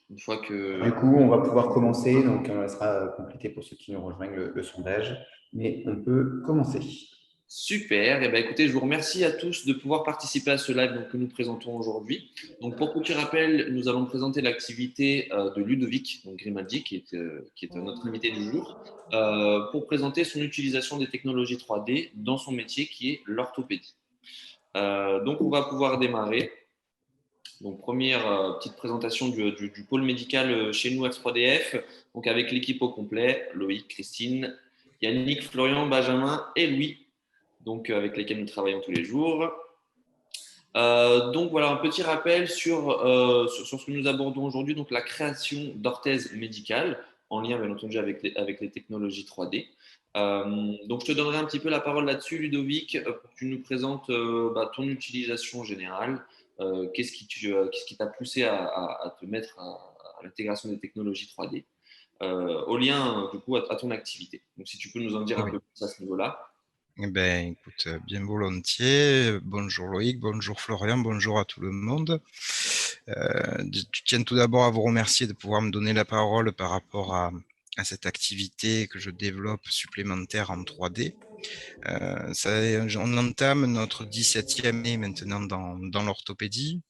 Une fois Du que... coup, on va pouvoir commencer. Donc, on laissera compléter pour ceux qui nous rejoignent le sondage. Mais on peut commencer. Super. Eh ben, écoutez, je vous remercie à tous de pouvoir participer à ce live donc, que nous présentons aujourd'hui. Donc, pour petit rappel, nous allons présenter l'activité de Ludovic, donc Grimaldi, qui est notre invité du jour, pour présenter son utilisation des technologies 3D dans son métier qui est l'orthopédie. Donc, on va pouvoir démarrer. Donc, première petite présentation du pôle médical chez nous, F3DF, donc avec l'équipe au complet, Loïc, Christine, Yannick, Florian, Benjamin et Louis, donc avec lesquels nous travaillons tous les jours. Donc voilà, un petit rappel sur ce que nous abordons aujourd'hui, donc la création d'orthèses médicales, en lien bien entendu avec les technologies 3D. Donc je te donnerai un petit peu la parole là-dessus, Ludovic, pour que tu nous présentes ton utilisation générale. Qu'est-ce qui t'a poussé à te mettre à l'intégration des technologies 3D, au lien du coup à ton activité. Donc si tu peux nous en dire un Oui. peu plus à ce niveau-là. Eh ben, écoute, bien volontiers. Bonjour Loïc, bonjour Florian, bonjour à tout le monde. Je tiens tout d'abord à vous remercier de pouvoir me donner la parole par rapport à cette activité que je développe supplémentaire en 3D. On entame notre 17e année maintenant dans l'orthopédie.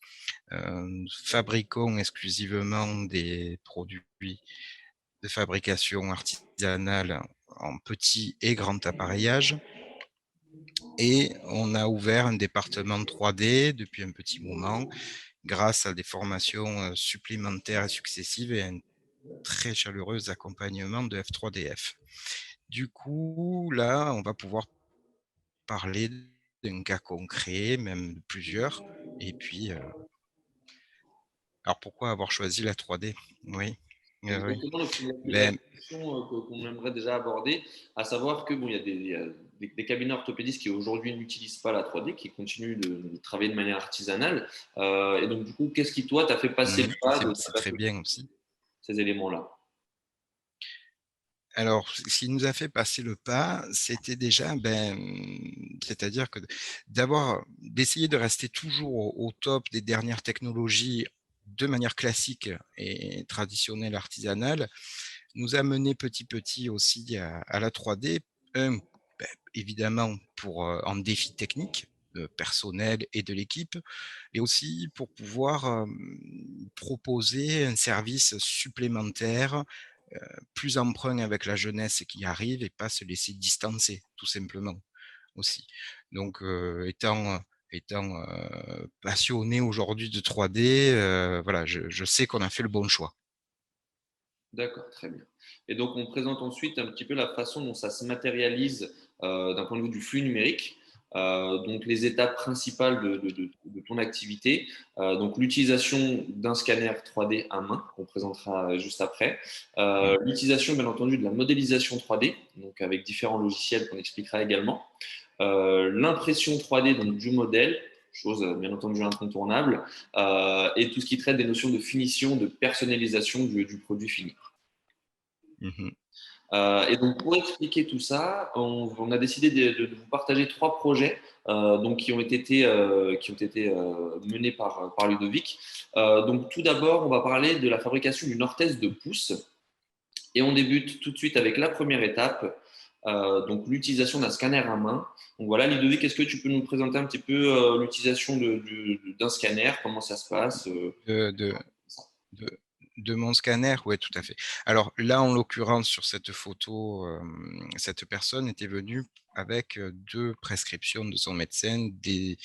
Nous fabriquons exclusivement des produits de fabrication artisanale en petit et grand appareillage. Et on a ouvert un département 3D depuis un petit moment, grâce à des formations supplémentaires et successives et un très chaleureux accompagnement de F3DF. Du coup, là, on va pouvoir parler d'un cas concret, même de plusieurs. Et puis, alors pourquoi avoir choisi la 3D? Oui, oui. Exactement, donc c'est la Ben, question qu'on aimerait déjà aborder, à savoir que bon, il y a des cabinets orthopédistes qui aujourd'hui n'utilisent pas la 3D, qui continuent de travailler de manière artisanale. Et donc, du coup, qu'est-ce qui, toi, t'a fait passer le pas de c'est très bien aussi. ces éléments-là? Alors, ce qui nous a fait passer le pas, c'était déjà, c'est-à-dire que d'essayer de rester toujours au top des dernières technologies de manière classique et traditionnelle artisanale, nous a mené petit aussi à la 3D. Un, évidemment pour en défi technique, personnel et de l'équipe, et aussi pour pouvoir proposer un service supplémentaire plus emprunt avec la jeunesse qui arrive et pas se laisser distancer, tout simplement aussi. Donc, étant passionné aujourd'hui de 3D, voilà, je sais qu'on a fait le bon choix. D'accord, très bien. Et donc, on présente ensuite un petit peu la façon dont ça se matérialise d'un point de vue du flux numérique. Donc, les étapes principales de ton activité. Donc, l'utilisation d'un scanner 3D à main, qu'on présentera juste après. Mmh. L'utilisation, bien entendu, de la modélisation 3D, donc avec différents logiciels qu'on expliquera également. L'impression 3D donc, du modèle, chose bien entendu incontournable, et tout ce qui traite des notions de finition, de personnalisation du produit fini. Mmh. Et donc, pour expliquer tout ça, on a décidé de vous partager trois projets donc, qui ont été menés par Ludovic. Donc, tout d'abord, on va parler de la fabrication d'une orthèse de pouce. Et on débute tout de suite avec la première étape, donc l'utilisation d'un scanner à main. Donc voilà, Ludovic, est-ce que tu peux nous présenter un petit peu l'utilisation d'un scanner, comment ça se passe De de de de mon scanner? Ouais, tout à fait. Alors là, en l'occurrence, sur cette photo, cette personne était venue avec, 2 prescriptions de son médecin, des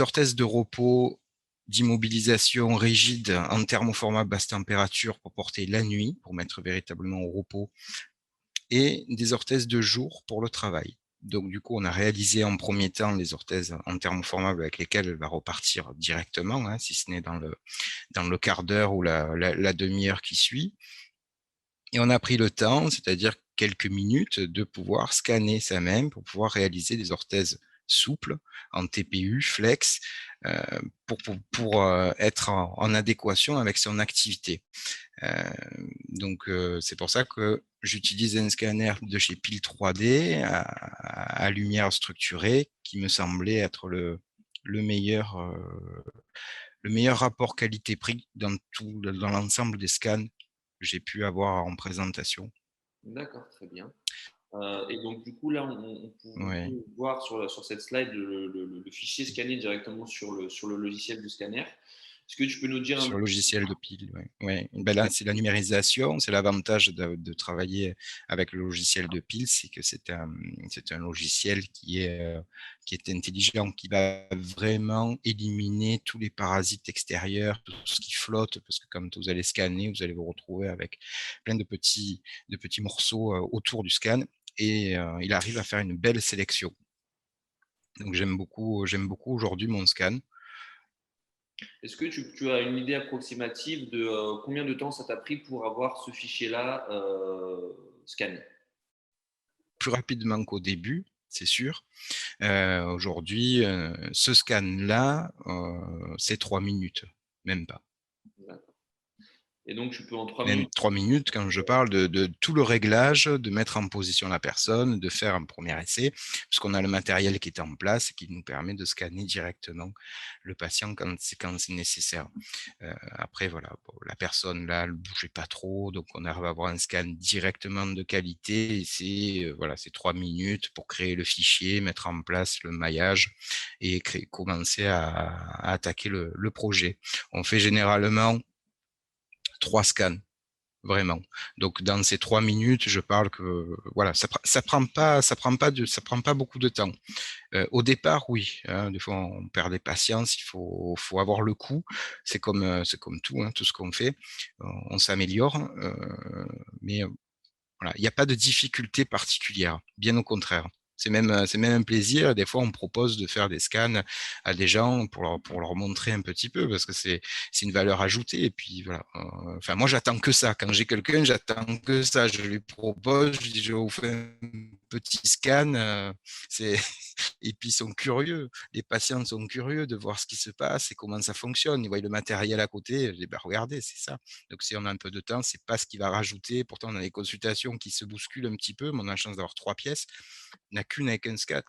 orthèses de repos, d'immobilisation rigide en thermoformat basse température pour porter la nuit, pour mettre véritablement au repos, et des orthèses de jour pour le travail. Donc du coup, on a réalisé en premier temps les orthèses en thermoformable avec lesquelles elle va repartir directement, hein, si ce n'est dans le quart d'heure ou la demi-heure qui suit. Et on a pris le temps, c'est-à-dire quelques minutes, de pouvoir scanner ça même pour pouvoir réaliser des orthèses souples en TPU, flex, pour être en adéquation avec son activité. Donc, c'est pour ça que j'utilise un scanner de chez Pile 3D à lumière structurée qui me semblait être le meilleur le meilleur rapport qualité-prix dans l'ensemble des scans que j'ai pu avoir en présentation. D'accord, très bien. Et donc, du coup, là, on Ouais. peut voir sur cette slide le fichier scanné directement sur le logiciel du scanner. Est-ce que tu peux nous dire un Sur le peu? logiciel de pile, ouais. Ouais. Ben là, c'est la numérisation, c'est l'avantage de travailler avec le logiciel de pile, c'est que c'est un logiciel qui est intelligent, qui va vraiment éliminer tous les parasites extérieurs, tout ce qui flotte, parce que quand vous allez scanner, vous allez vous retrouver avec plein de petits morceaux autour du scan, et il arrive à faire une belle sélection. Donc j'aime beaucoup aujourd'hui mon scan. Est-ce que tu as une idée approximative de combien de temps ça t'a pris pour avoir ce fichier-là scanné? Plus rapidement qu'au début, c'est sûr. Aujourd'hui, ce scan-là, c'est 3 minutes, même pas. D'accord. Et donc, tu peux en 3 Même minutes. 3 minutes quand je parle de tout le réglage, de mettre en position la personne, de faire un premier essai, puisqu'on a le matériel qui est en place et qui nous permet de scanner directement le patient quand c'est nécessaire. Après, voilà, bon, la personne là, elle ne bougeait pas trop, donc on arrive à avoir un scan directement de qualité. Et c'est 3 minutes pour créer le fichier, mettre en place le maillage et commencer à attaquer le projet. On fait généralement 3 scans. Vraiment. Donc dans ces 3 minutes, je parle que voilà, ça prend pas beaucoup de temps. Au départ, oui, hein, des fois on perd des patients, il faut avoir le coup. C'est comme tout, hein, tout ce qu'on fait, on s'améliore, mais voilà, il n'y a pas de difficulté particulière, bien au contraire. C'est même un plaisir. Des fois, on propose de faire des scans à des gens pour leur montrer un petit peu, parce que c'est une valeur ajoutée. Et puis voilà. Enfin, moi, j'attends que ça. Quand j'ai quelqu'un, j'attends que ça. Je lui propose, je dis, je vous fais un petit scan. C'est Et puis, ils sont curieux. Les patients sont curieux de voir ce qui se passe et comment ça fonctionne. Ils voient le matériel à côté. Je dis, ben, regardez, c'est ça. Donc, si on a un peu de temps, c'est pas ce qui va rajouter. Pourtant, on a des consultations qui se bousculent un petit peu, mais on a la chance d'avoir 3 pièces. On n'a qu'une avec un scan.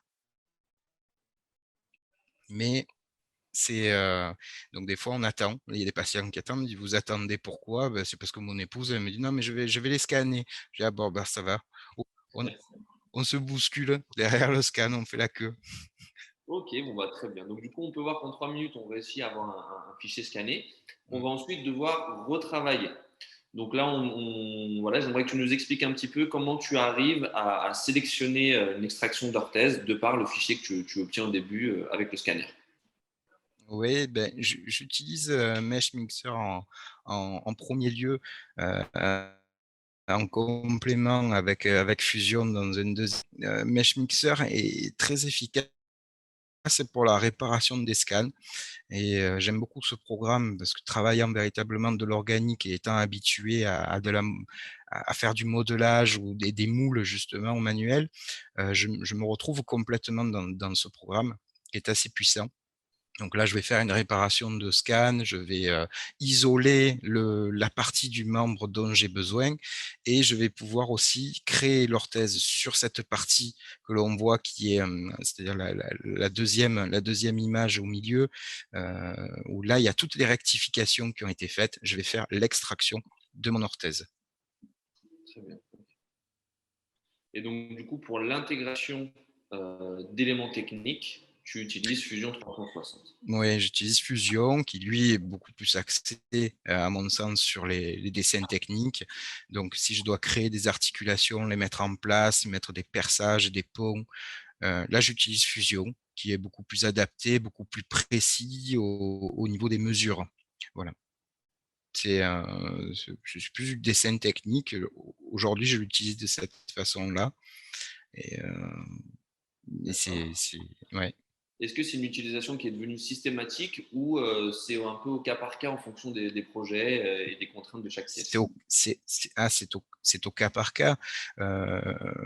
Mais donc des fois, on attend. Il y a des patients qui attendent. Ils disent, vous attendez pourquoi? Ben, c'est parce que mon épouse, elle me dit, non, mais je vais les scanner. Je dis, ah bon, ben, ça va. On, on se bouscule derrière le scan, on fait la queue. Ok, bon, bah, très bien. Donc, du coup, on peut voir qu'en 3 minutes, on réussit à avoir un fichier scanné. On va ensuite devoir retravailler. Donc là, voilà, j'aimerais que tu nous expliques un petit peu comment tu arrives à sélectionner une extraction d'orthèse de par le fichier que tu obtiens au début avec le scanner. Oui, ben, j'utilise Mesh Mixer en premier lieu, en complément avec Fusion dans une deuxième. Mesh Mixer est très efficace pour la réparation des scans, et j'aime beaucoup ce programme parce que travaillant véritablement de l'organique et étant habitué à faire du modelage ou des moules justement au manuel, je me retrouve complètement dans ce programme qui est assez puissant. Donc là, je vais faire une réparation de scan, je vais isoler la partie du membre dont j'ai besoin, et je vais pouvoir aussi créer l'orthèse sur cette partie que l'on voit qui est, c'est-à-dire la deuxième image au milieu, où là, il y a toutes les rectifications qui ont été faites. Je vais faire l'extraction de mon orthèse. Très bien. Et donc, du coup, pour l'intégration d'éléments techniques, tu utilises Fusion 360. Oui, j'utilise Fusion, qui lui est beaucoup plus axé, à mon sens, sur les dessins techniques. Donc, si je dois créer des articulations, les mettre en place, mettre des perçages, des ponts, là, j'utilise Fusion, qui est beaucoup plus adapté, beaucoup plus précis au niveau des mesures. Voilà. Je suis plus du dessin technique. Aujourd'hui, je l'utilise de cette façon-là. Et, ouais. Est-ce que c'est une utilisation qui est devenue systématique ou c'est un peu au cas par cas en fonction des projets et des contraintes de chaque pièce? C'est au cas par cas.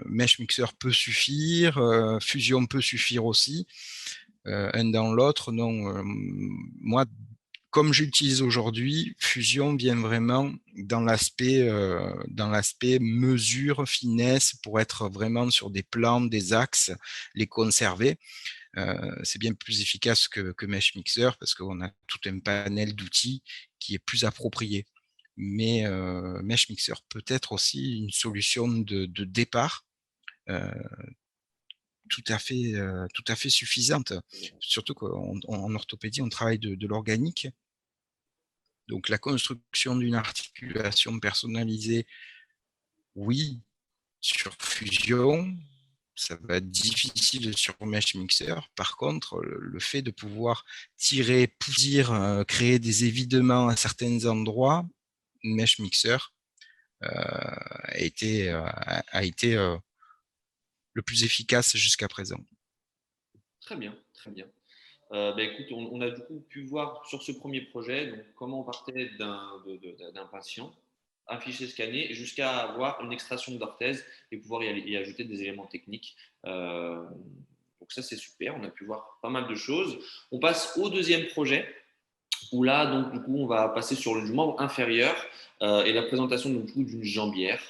Mesh Mixer peut suffire, Fusion peut suffire aussi. Un dans l'autre, non. Moi, comme j'utilise aujourd'hui, Fusion vient vraiment dans l'aspect mesure, finesse, pour être vraiment sur des plans, des axes, les conserver. c'est bien plus efficace que Mesh Mixer parce qu'on a tout un panel d'outils qui est plus approprié. Mais Mesh Mixer peut être aussi une solution de départ tout à fait suffisante. Surtout qu'en orthopédie, on travaille de l'organique. Donc la construction d'une articulation personnalisée, oui, sur Fusion, ça va être difficile sur Mesh Mixer. Par contre, le fait de pouvoir tirer, pousser, créer des évidements à certains endroits, Mesh Mixer a été le plus efficace jusqu'à présent. Très bien, très bien. Écoute, on a du coup pu voir sur ce premier projet donc, comment on partait d'un patient, un fichier scanné, jusqu'à avoir une extraction d'orthèse et pouvoir y ajouter des éléments techniques. Donc ça, c'est super. On a pu voir pas mal de choses. On passe au deuxième projet où là, donc, du coup, on va passer sur le membre inférieur et la présentation donc, d'une jambière.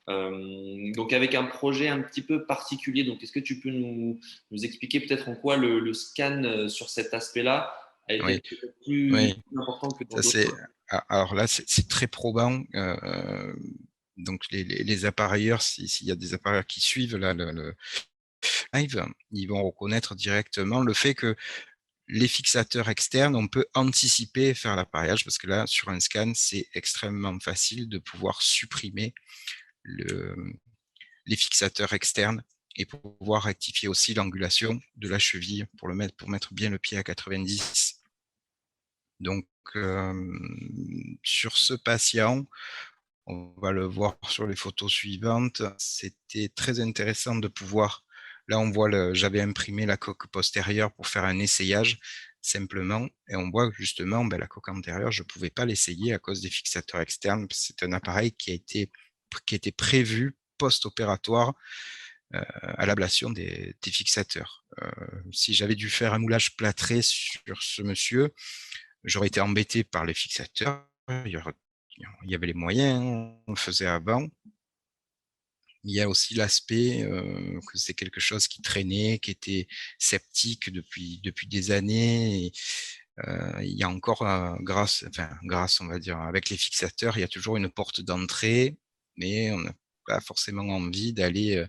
Donc avec un projet un petit peu particulier. Donc est-ce que tu peux nous expliquer peut-être en quoi le scan sur cet aspect-là a été Oui, plus oui. important que dans Ça, d'autres? alors là, c'est très probant. Donc les appareilleurs, s'il y a des appareilleurs qui suivent là, le live, ils vont reconnaître directement le fait que les fixateurs externes, on peut anticiper et faire l'appareillage parce que là, sur un scan, c'est extrêmement facile de pouvoir supprimer les fixateurs externes et pour pouvoir rectifier aussi l'angulation de la cheville pour mettre bien le pied à 90. Donc, sur ce patient, on va le voir sur les photos suivantes. C'était très intéressant de pouvoir. Là, on voit j'avais imprimé la coque postérieure pour faire un essayage simplement, et on voit justement la coque antérieure, je ne pouvais pas l'essayer à cause des fixateurs externes. C'est un appareil qui a été prévu post-opératoire à l'ablation des fixateurs. Si j'avais dû faire un moulage plâtré sur ce monsieur, j'aurais été embêté par les fixateurs. Il y avait les moyens, on le faisait avant. Il y a aussi l'aspect que c'est quelque chose qui traînait, qui était sceptique depuis des années. Et, il y a encore, grâce, on va dire, avec les fixateurs, il y a toujours une porte d'entrée, mais on n'a pas forcément envie d'aller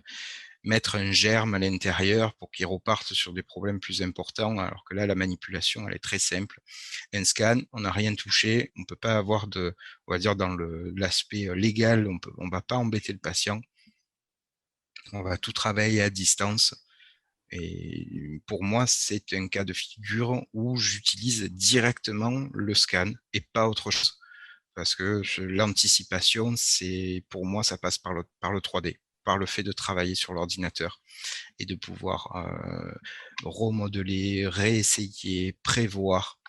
mettre un germe à l'intérieur pour qu'il reparte sur des problèmes plus importants, alors que là, la manipulation, elle est très simple. Un scan, on n'a rien touché, on ne peut pas avoir on va dire dans l'aspect légal, on ne va pas embêter le patient, on va tout travailler à distance. Et pour moi, c'est un cas de figure où j'utilise directement le scan et pas autre chose. Parce que l'anticipation, pour moi, ça passe par le 3D, par le fait de travailler sur l'ordinateur et de pouvoir remodeler, réessayer, prévoir,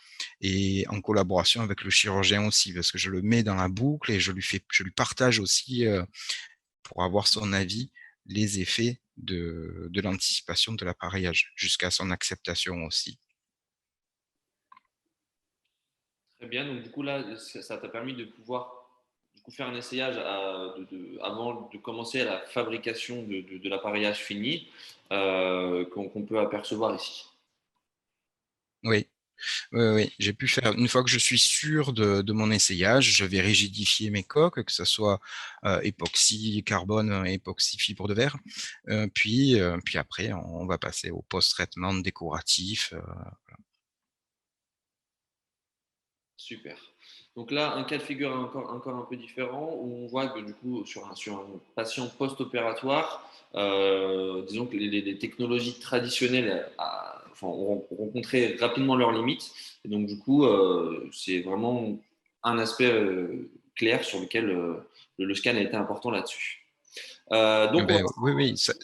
et en collaboration avec le chirurgien aussi, parce que je le mets dans la boucle et je lui partage aussi, pour avoir son avis, les effets de l'anticipation de l'appareillage, jusqu'à son acceptation aussi. Très bien. Donc du coup là, ça t'a permis de pouvoir du coup, faire un essayage avant de commencer à la fabrication de l'appareillage fini qu'on peut apercevoir ici. Oui, oui, oui, j'ai pu faire, une fois que je suis sûr de mon essayage, je vais rigidifier mes coques, que ce soit époxy carbone, époxy fibre de verre. Puis après, on va passer au post-traitement décoratif. Super. Donc là, un cas de figure encore un peu différent où on voit que du coup, sur un patient post-opératoire, disons que les technologies traditionnelles ont rencontré rapidement leurs limites. Et donc du coup, c'est vraiment un aspect clair sur lequel le scan a été important là-dessus. Donc, on va Oui, oui, ça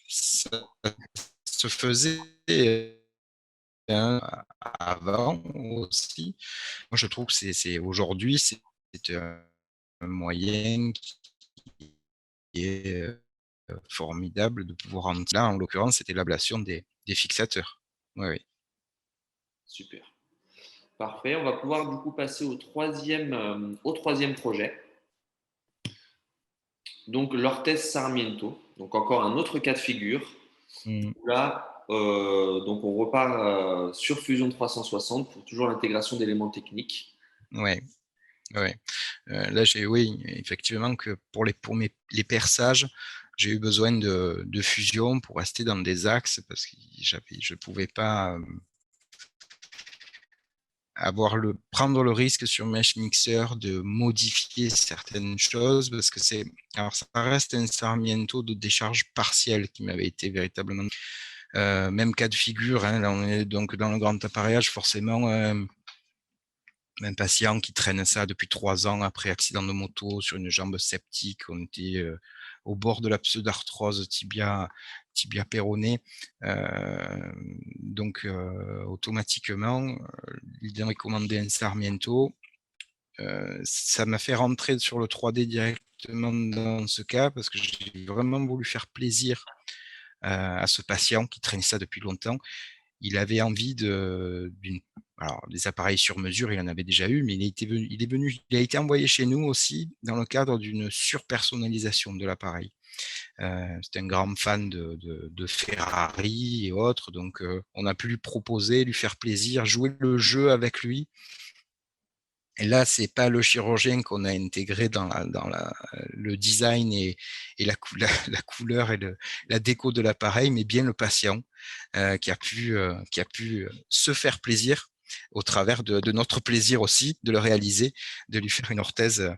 se faisait avant aussi. Moi, je trouve que aujourd'hui, c'est un moyen qui est formidable de pouvoir. Là, en l'occurrence, c'était l'ablation des fixateurs. Oui, oui. super. Parfait. On va pouvoir du coup passer au troisième projet. Donc l'orthèse Sarmiento. Donc encore un autre cas de figure. Mm. Là, donc on repart sur Fusion 360 pour toujours l'intégration d'éléments techniques. Ouais, ouais. Là, oui, effectivement, que pour les perçages, j'ai eu besoin de Fusion pour rester dans des axes parce que je ne pouvais pas prendre le risque sur Mesh Mixer de modifier certaines choses parce que alors ça reste un Sarmiento de décharge partielle qui m'avait été véritablement même cas de figure, hein, là on est donc dans le grand appareillage, forcément un patient qui traîne ça depuis 3 ans après accident de moto sur une jambe septique, on était au bord de la pseudarthrose tibia péroné, donc automatiquement il a recommandé un Sarmiento. Ça m'a fait rentrer sur le 3D directement dans ce cas parce que j'ai vraiment voulu faire plaisir à ce patient qui traînait ça depuis longtemps. Il avait envie alors des appareils sur mesure, il en avait déjà eu, mais il a été envoyé chez nous aussi dans le cadre d'une surpersonnalisation de l'appareil. C'est un grand fan de Ferrari et autres, donc on a pu lui proposer, lui faire plaisir, jouer le jeu avec lui. Et là, c'est pas le chirurgien qu'on a intégré dans le design et la couleur et la déco de l'appareil, mais bien le patient qui a pu se faire plaisir au travers de notre plaisir aussi de le réaliser, de lui faire une orthèse.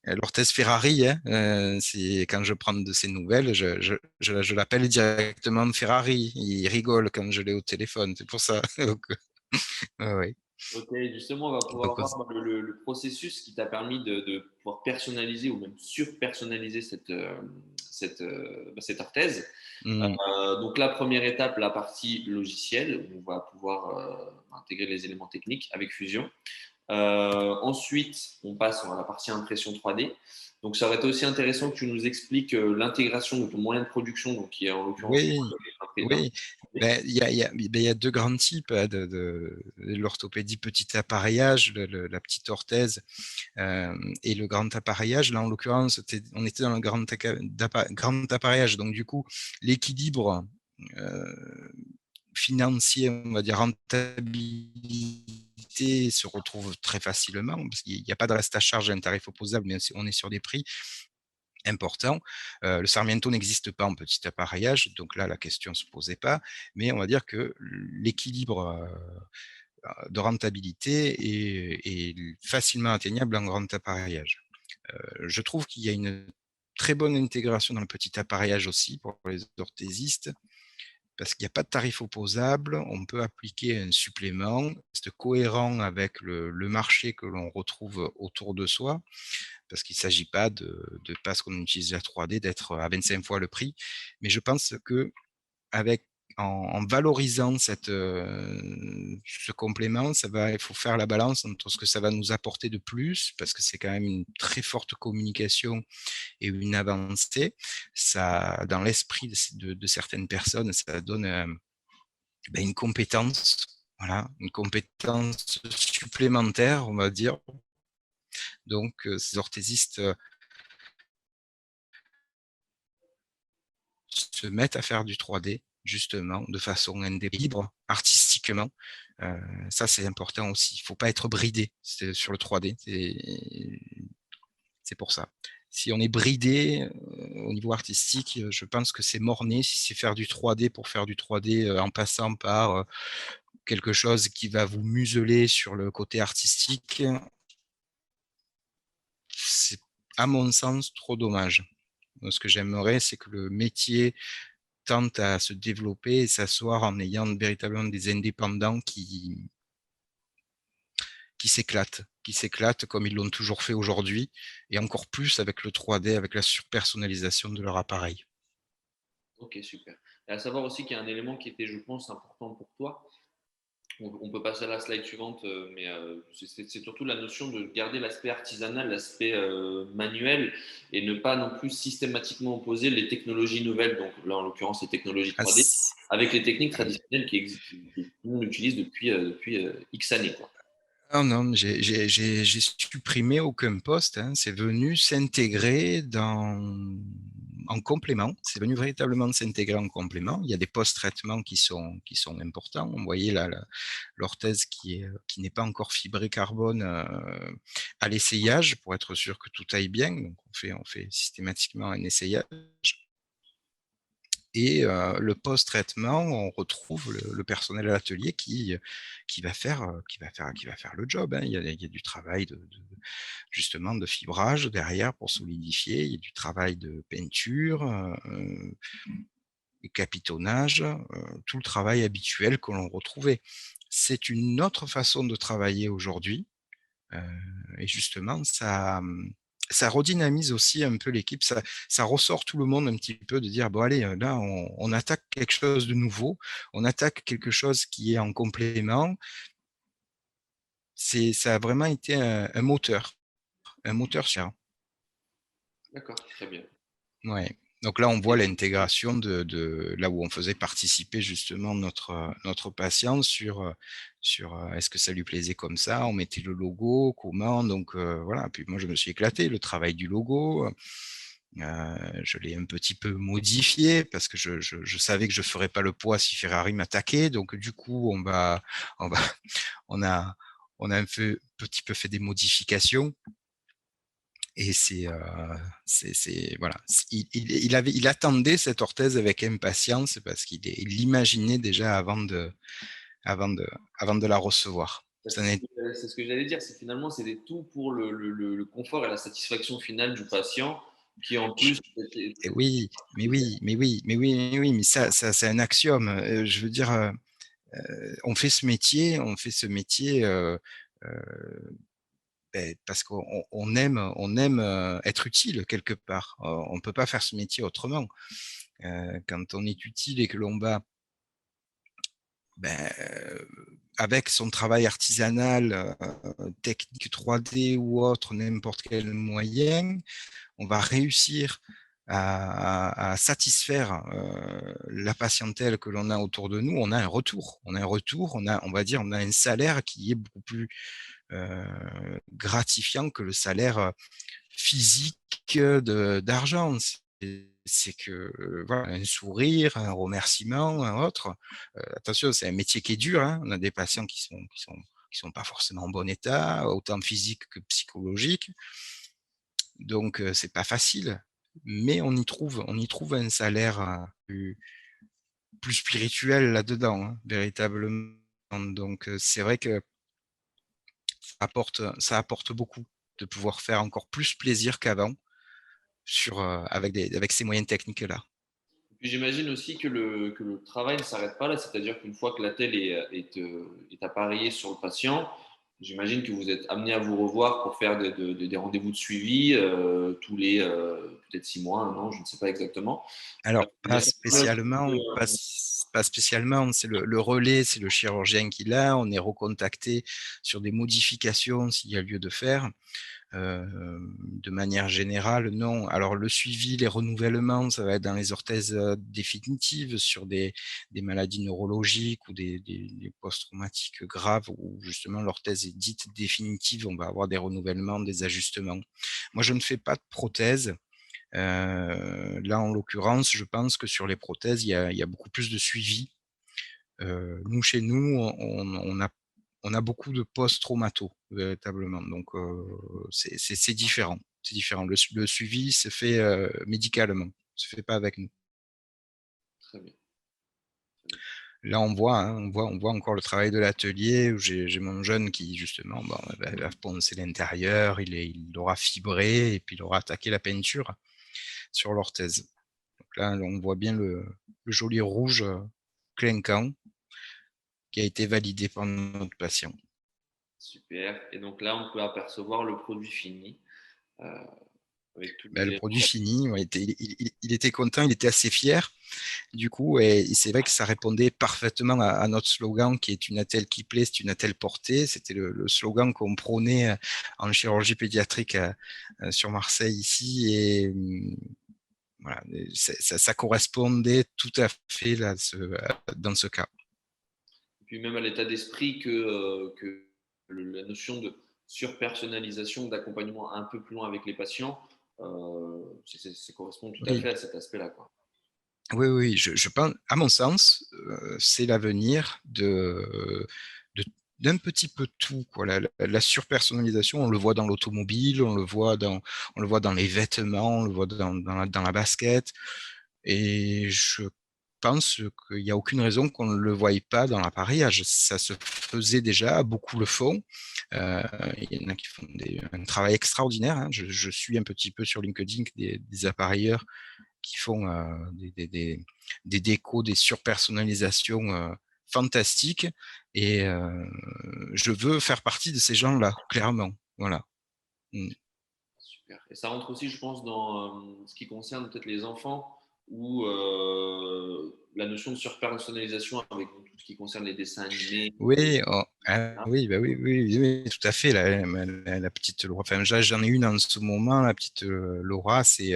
L'orthèse Ferrari, hein, c'est quand je prends de ses nouvelles, je l'appelle directement Ferrari. Il rigole quand je l'ai au téléphone, c'est pour ça. Donc, ouais. Ok, justement, on va pouvoir voir le processus qui t'a permis de pouvoir personnaliser ou même surpersonnaliser cette orthèse. Donc la première étape, la partie logicielle, où on va pouvoir intégrer les éléments techniques avec Fusion. Ensuite, on passe à la partie impression 3D. Donc, ça aurait été aussi intéressant que tu nous expliques l'intégration de ton moyen de production, donc qui est en l'occurrence oui. Ben, il y a 2 grands types de l'orthopédie petit appareillage, la petite orthèse et le grand appareillage. Là, en l'occurrence, on était dans le grand appareillage. Donc, du coup, l'équilibre financier, on va dire rentabilité, se retrouve très facilement parce qu'il n'y a pas de reste à charge à un tarif opposable, mais on est sur des prix importants. Le Sarmiento n'existe pas en petit appareillage, donc là, la question ne se posait pas, mais on va dire que l'équilibre de rentabilité est facilement atteignable en grand appareillage. Je trouve qu'il y a une très bonne intégration dans le petit appareillage aussi pour les orthésistes, parce qu'il n'y a pas de tarif opposable, on peut appliquer un supplément, c'est cohérent avec le marché que l'on retrouve autour de soi, parce qu'il ne s'agit pas parce qu'on utilise la 3D, d'être à 25 fois le prix. Mais je pense que en valorisant ce complément, il faut faire la balance entre ce que ça va nous apporter de plus, parce que c'est quand même une très forte communication et une avancée. Ça, dans l'esprit de certaines personnes, ça donne une compétence, voilà, une compétence supplémentaire, on va dire. Donc, ces orthésistes se mettent à faire du 3D, justement, de façon libre, artistiquement. Ça, c'est important aussi. Il ne faut pas être bridé sur le 3D. C'est pour ça. Si on est bridé au niveau artistique, je pense que c'est mort-né. Si c'est faire du 3D pour faire du 3D en passant par quelque chose qui va vous museler sur le côté artistique, c'est, à mon sens, trop dommage. Ce que j'aimerais, c'est que le métier tente à se développer et s'asseoir en ayant véritablement des indépendants qui s'éclatent comme ils l'ont toujours fait aujourd'hui, et encore plus avec le 3D, avec la surpersonnalisation de leur appareil. Ok, super. Et à savoir aussi qu'il y a un élément qui était, je pense, important pour toi. On peut passer à la slide suivante, mais c'est surtout la notion de garder l'aspect artisanal, l'aspect manuel, et ne pas non plus systématiquement opposer les technologies nouvelles, donc là en l'occurrence les technologies 3D, avec les techniques traditionnelles que tout le monde utilise depuis X années, quoi. Ah non, j'ai supprimé aucun poste, hein. C'est venu s'intégrer en complément. C'est venu véritablement s'intégrer en complément. Il y a des post-traitements qui sont importants. Vous voyez là, l'orthèse qui n'est pas encore fibrée carbone à l'essayage pour être sûr que tout aille bien. Donc on fait systématiquement un essayage. Et le post-traitement, on retrouve le personnel à l'atelier qui va faire le job, hein. Il y a du travail justement de fibrage derrière pour solidifier, il y a du travail de peinture, de capitonnage, tout le travail habituel que l'on retrouvait. C'est une autre façon de travailler aujourd'hui, et justement ça redynamise aussi un peu l'équipe, ça ressort tout le monde un petit peu de dire: «Bon allez, là on attaque quelque chose de nouveau, on attaque quelque chose qui est en complément». Ça a vraiment été un moteur sur. D'accord, très bien. Ouais. Donc là, on voit l'intégration de là où on faisait participer justement notre patient sur est-ce que ça lui plaisait comme ça? On mettait le logo, comment? Donc voilà, puis moi je me suis éclaté, le travail du logo, je l'ai un petit peu modifié parce que je savais que je ferais pas le poids si Ferrari m'attaquait. Donc du coup, on va on a on a petit peu fait des modifications. Et voilà, il attendait cette orthèse avec impatience parce il l'imaginait déjà avant de, avant de la recevoir. C'est ce que j'allais dire, c'est finalement c'est tout pour le confort et la satisfaction finale du patient qui en plus Et oui, mais ça c'est un axiome. Je veux dire, on fait ce métier, parce on aime être utile quelque part. On ne peut pas faire ce métier autrement. Quand on est utile et que l'on va ben, avec son travail artisanal, technique 3D ou autre, n'importe quel moyen, on va réussir à satisfaire la patientèle que l'on a autour de nous. On a un retour, on va dire, on a un salaire qui est beaucoup plus gratifiant que le salaire physique d'argent. C'est que voilà, un sourire, un remerciement, un autre. Attention, c'est un métier qui est dur, hein. On a des patients qui sont pas forcément en bon état, autant physique que psychologique. Donc c'est pas facile, mais on y trouve un salaire plus spirituel là-dedans, hein, véritablement. Donc c'est vrai que ça apporte beaucoup de pouvoir faire encore plus plaisir qu'avant avec ces moyens techniques-là. Puis j'imagine aussi que le travail ne s'arrête pas là, c'est-à-dire qu'une fois que la telle est appareillée sur le patient, j'imagine que vous êtes amené à vous revoir pour faire des rendez-vous de suivi tous les peut-être 6 mois, un an, je ne sais pas exactement. Alors, C'est-à-dire pas spécialement, c'est le relais, c'est le chirurgien qui l'a, on est recontacté sur des modifications s'il y a lieu de faire. De manière générale, non. Alors le suivi, les renouvellements, ça va être dans les orthèses définitives sur des maladies neurologiques ou des post-traumatiques graves où justement l'orthèse est dite définitive, on va avoir des renouvellements, des ajustements. Moi, je ne fais pas de prothèse. Là, en l'occurrence, je pense que sur les prothèses, il y a beaucoup plus de suivi. Nous, chez nous, on a beaucoup de post-traumato, véritablement. Donc, c'est différent. C'est différent. Le suivi se fait médicalement, se fait pas avec nous. très bien. Là, on voit, hein, on voit encore le travail de l'atelier où j'ai mon jeune qui, justement, bon, va poncer l'intérieur, il aura fibré et puis il aura attaqué la peinture sur l'orthèse. Donc là, on voit bien le joli rouge clinquant qui a été validé par notre patient. Super. Et donc là, on peut apercevoir le produit fini euh, avec tous les Le éléments. produit fini, ouais, il était content, il était assez fier. Du coup, et c'est vrai que ça répondait parfaitement à notre slogan qui est une attelle qui plaît, c'est une attelle portée. C'était le slogan qu'on prônait en chirurgie pédiatrique sur Marseille ici. Et voilà, ça correspondait tout à fait là, dans ce cas. Et puis même à l'état d'esprit que la notion de surpersonnalisation, d'accompagnement un peu plus loin avec les patients, Ça correspond tout à Oui, fait à cet aspect-là, quoi. oui, oui, je pense, à mon sens, c'est l'avenir de- d'un petit peu tout, quoi. La surpersonnalisation, on le voit dans l'automobile, on le voit dans les vêtements, on le voit dans la basket. Et je pense qu'il n'y a aucune raison qu'on ne le voie pas dans l'appareillage. Ça se faisait déjà, beaucoup le font. Euh, il y en a qui font un travail extraordinaire, hein. Je suis un petit peu sur LinkedIn des appareilleurs qui font des décos, des surpersonnalisations fantastiques. Et je veux faire partie de ces gens-là, clairement. Voilà. Mm. Super. Et ça rentre aussi, je pense, dans ce qui concerne peut-être les enfants ou la notion de surpersonnalisation avec tout ce qui concerne les dessins animés, Oui, oh, etc. oui, bah oui, oui, oui, oui, tout à fait. La petite Laura, enfin, j'en ai une en ce moment, la petite Laura, c'est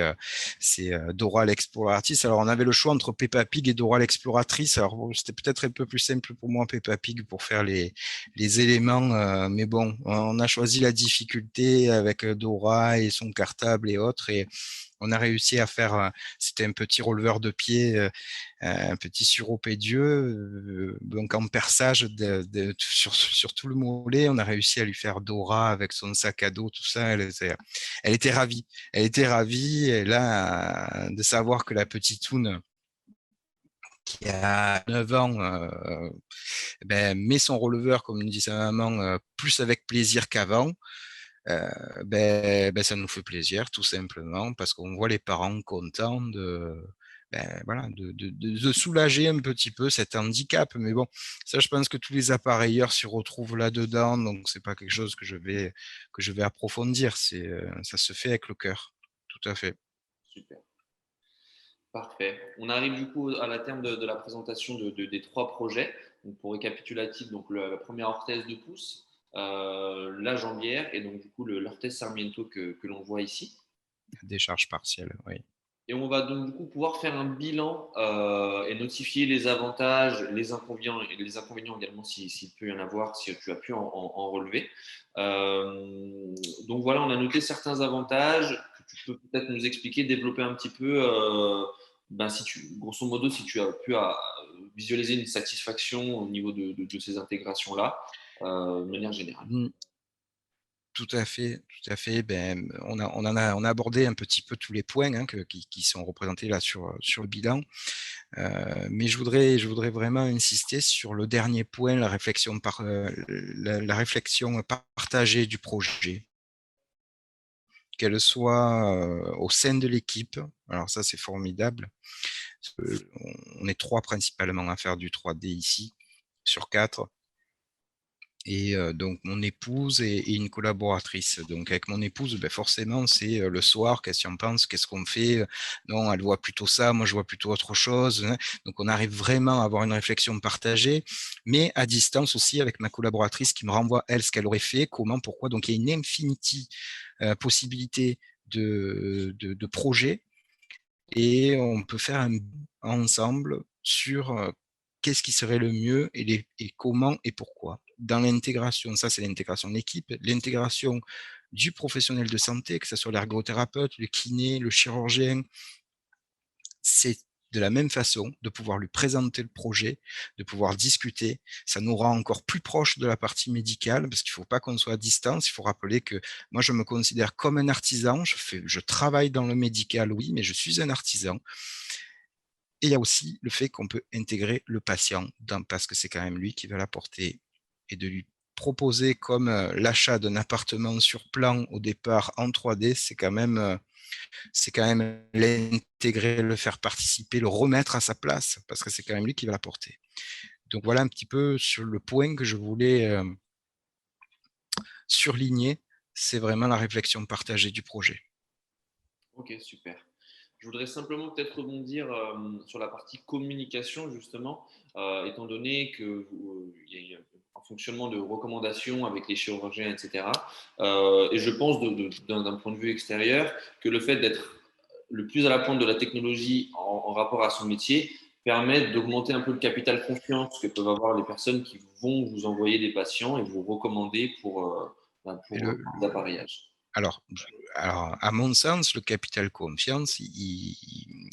Dora l'exploratrice. Alors, on avait le choix entre Peppa Pig et Dora l'exploratrice. Alors, bon, c'était peut-être un peu plus simple pour moi, Peppa Pig, pour faire les éléments. Mais bon, on a choisi la difficulté avec Dora et son cartable et autres. Et on a réussi à faire, c'était un petit releveur de pied, un petit suropédieux, donc en perçage sur tout le mollet. On a réussi à lui faire Dora avec son sac à dos, tout ça. Elle était ravie. Elle était ravie. Et là, de savoir que la petite Toune, qui a 9 ans, ben, met son releveur, comme dit sa maman, plus avec plaisir qu'avant. Euh, Ça nous fait plaisir, tout simplement, parce qu'on voit les parents contents voilà, de soulager un petit peu cet handicap. Mais bon, ça, je pense que tous les appareilleurs s'y retrouvent là-dedans, donc c'est pas quelque chose que je vais approfondir. Ça se fait avec le cœur, tout à fait. Super. Parfait. On arrive du coup à la terme de la présentation des trois projets. Donc, pour récapitulatif, donc la première orthèse de pouce, la jambière et donc du coup l'orthèse Sarmiento que l'on voit ici. Décharge partielle, oui. Et on va donc du coup pouvoir faire un bilan et notifier les avantages, les inconvénients également s'il peut y en avoir, si tu as pu en relever. Donc voilà, on a noté certains avantages que tu peux peut-être nous expliquer, développer un petit peu. Si grosso modo, si tu as pu visualiser une satisfaction au niveau de ces intégrations-là, de manière générale. Mm. Tout à fait, tout à fait. Ben, on a abordé un petit peu tous les points, hein, qui sont représentés là sur le bilan. Mais je voudrais vraiment insister sur le dernier point, la réflexion partagée du projet, qu'elle soit au sein de l'équipe. Alors ça, c'est formidable. On est 3 principalement à faire du 3D ici, sur 4. Et donc mon épouse et une collaboratrice. Donc avec mon épouse, ben forcément, c'est le soir, qu'est-ce qu'on pense, qu'est-ce qu'on fait. Non, elle voit plutôt ça, moi je vois plutôt autre chose, hein. Donc on arrive vraiment à avoir une réflexion partagée, mais à distance aussi avec ma collaboratrice qui me renvoie, elle, ce qu'elle aurait fait, comment, pourquoi. Donc il y a une infinity possibilité de projets et on peut faire ensemble sur qu'est-ce qui serait le mieux et comment et pourquoi. Dans l'intégration, ça c'est l'intégration de l'équipe, l'intégration du professionnel de santé, que ce soit l'ergothérapeute, le kiné, le chirurgien, c'est de la même façon de pouvoir lui présenter le projet, de pouvoir discuter. Ça nous rend encore plus proche de la partie médicale parce qu'il ne faut pas qu'on soit à distance. Il faut rappeler que moi, je me considère comme un artisan. Je travaille dans le médical, oui, mais je suis un artisan. Et il y a aussi le fait qu'on peut intégrer le patient parce que c'est quand même lui qui va l'apporter et de lui proposer comme l'achat d'un appartement sur plan au départ en 3D, c'est quand même l'intégrer, le faire participer, le remettre à sa place, parce que c'est quand même lui qui va l'apporter. Donc voilà un petit peu sur le point que je voulais surligner, c'est vraiment la réflexion partagée du projet. Ok, super. Je voudrais simplement peut-être rebondir sur la partie communication, justement, étant donné qu'il y a un fonctionnement de recommandation avec les chirurgiens, etc. Et je pense, d'un point de vue extérieur, que le fait d'être le plus à la pointe de la technologie en rapport à son métier permet d'augmenter un peu le capital confiance que peuvent avoir les personnes qui vont vous envoyer des patients et vous recommander pour Et l'appareillage. Alors, à mon sens, le capital confiance,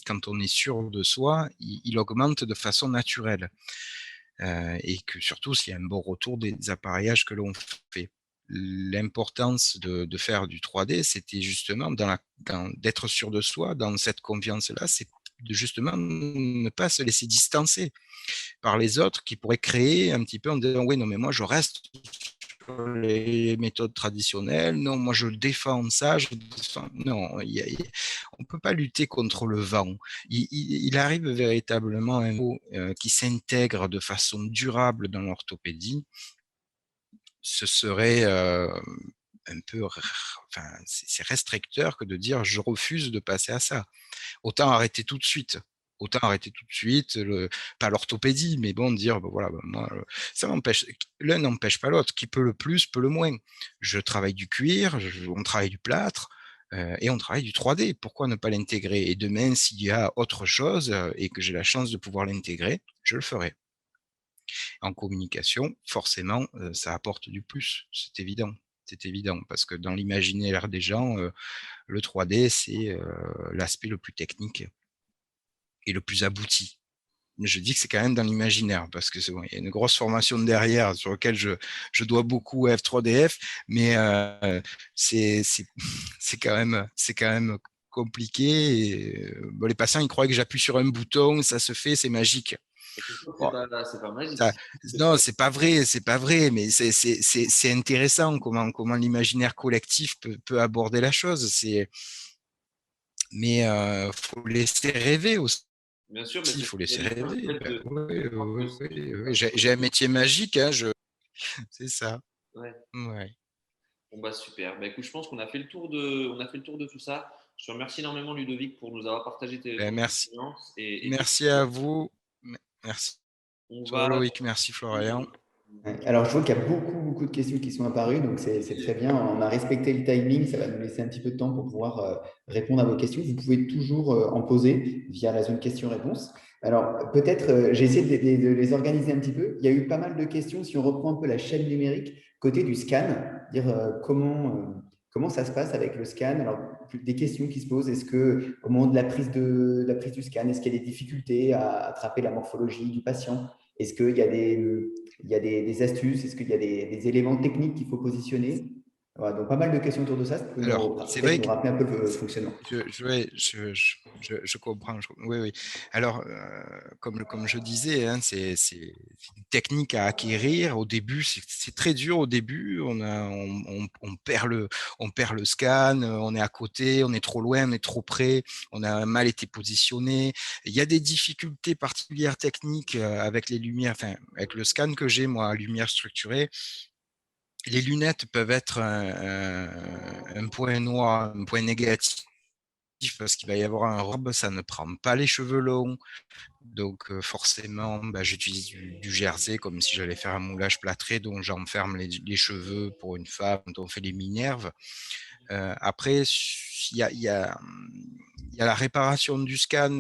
quand on est sûr de soi, il augmente de façon naturelle. Et que surtout, s'il y a un bon retour des appareillages que l'on fait. L'importance de faire du 3D, c'était justement d'être sûr de soi, dans cette confiance-là, c'est de justement ne pas se laisser distancer par les autres qui pourraient créer un petit peu en disant oui, non, mais moi je reste sur les méthodes traditionnelles, non, moi je défends ça, non, on ne peut pas lutter contre le vent. Il arrive véritablement un mot qui s'intègre de façon durable dans l'orthopédie, ce serait un peu, enfin, c'est restricteur que de dire je refuse de passer à ça. Autant arrêter tout de suite. Autant arrêter tout de suite, pas l'orthopédie, mais bon, dire, ben voilà, ben moi, ça m'empêche, l'un n'empêche pas l'autre, qui peut le plus, peut le moins. Je travaille du cuir, on travaille du plâtre, et on travaille du 3D. Pourquoi ne pas l'intégrer? Et demain, s'il y a autre chose et que j'ai la chance de pouvoir l'intégrer, je le ferai. En communication, forcément, ça apporte du plus, c'est évident. C'est évident, parce que dans l'imaginaire des gens, le 3D, c'est l'aspect le plus technique et le plus abouti. Mais je dis que c'est quand même dans l'imaginaire, parce que bon, il y a une grosse formation derrière sur laquelle je dois beaucoup à F3DF, mais c'est quand même compliqué. Et, bon, les patients, ils croient que j'appuie sur un bouton, ça se fait, c'est magique. Bon, C'est pas magique. ça, non, c'est pas vrai, c'est pas vrai, mais c'est intéressant comment l'imaginaire collectif peut aborder la chose. Mais faut laisser rêver aussi. Bien sûr, mais Il c'est faut laisser le rêver. fait Ben, de oui, voir que oui, c'est oui, oui. J'ai un métier magique, hein, c'est ça. ouais. Ouais. Bon bah super. Bah écoute, je pense qu'on a fait le tour on a fait le tour de tout ça. Je te remercie énormément Ludovic pour nous avoir partagé Ben, ton merci. expérience et Merci à vous. Merci on va Loïc, merci Florian. Ouais. Alors, je vois qu'il y a beaucoup, beaucoup de questions qui sont apparues, donc c'est très bien. On a respecté le timing, ça va nous laisser un petit peu de temps pour pouvoir répondre à vos questions. Vous pouvez toujours en poser via la zone questions-réponses. Alors, peut-être, j'ai essayé de les organiser un petit peu. Il y a eu pas mal de questions. Si on reprend un peu la chaîne numérique, côté du scan, dire comment ça se passe avec le scan. Alors, des questions qui se posent. Est-ce que au moment de de la prise du scan, est-ce qu'il y a des difficultés à attraper la morphologie du patient? Est-ce qu'il y a des astuces? Est-ce qu'il y a des éléments techniques qu'il faut positionner? Voilà, donc, pas mal de questions autour de ça. Ça peut Alors, c'est peut-être vrai nous que rappeler un peu le fonctionnement. je comprends. Oui, oui. Alors, comme je disais, hein, c'est une technique à acquérir. Au début, c'est très dur. Au début, on perd le scan, on est à côté, on est trop loin, on est trop près, on a mal été positionné. Il y a des difficultés particulières techniques avec les lumières, enfin, avec le scan que j'ai, moi, à lumière structurée. Les lunettes peuvent être un point noir, un point négatif parce qu'il va y avoir un robe, ça ne prend pas les cheveux longs. Donc forcément, bah, j'utilise du jersey comme si j'allais faire un moulage plâtré, donc j'enferme les cheveux pour une femme dont on fait les minerves. Après, il y a la réparation du scan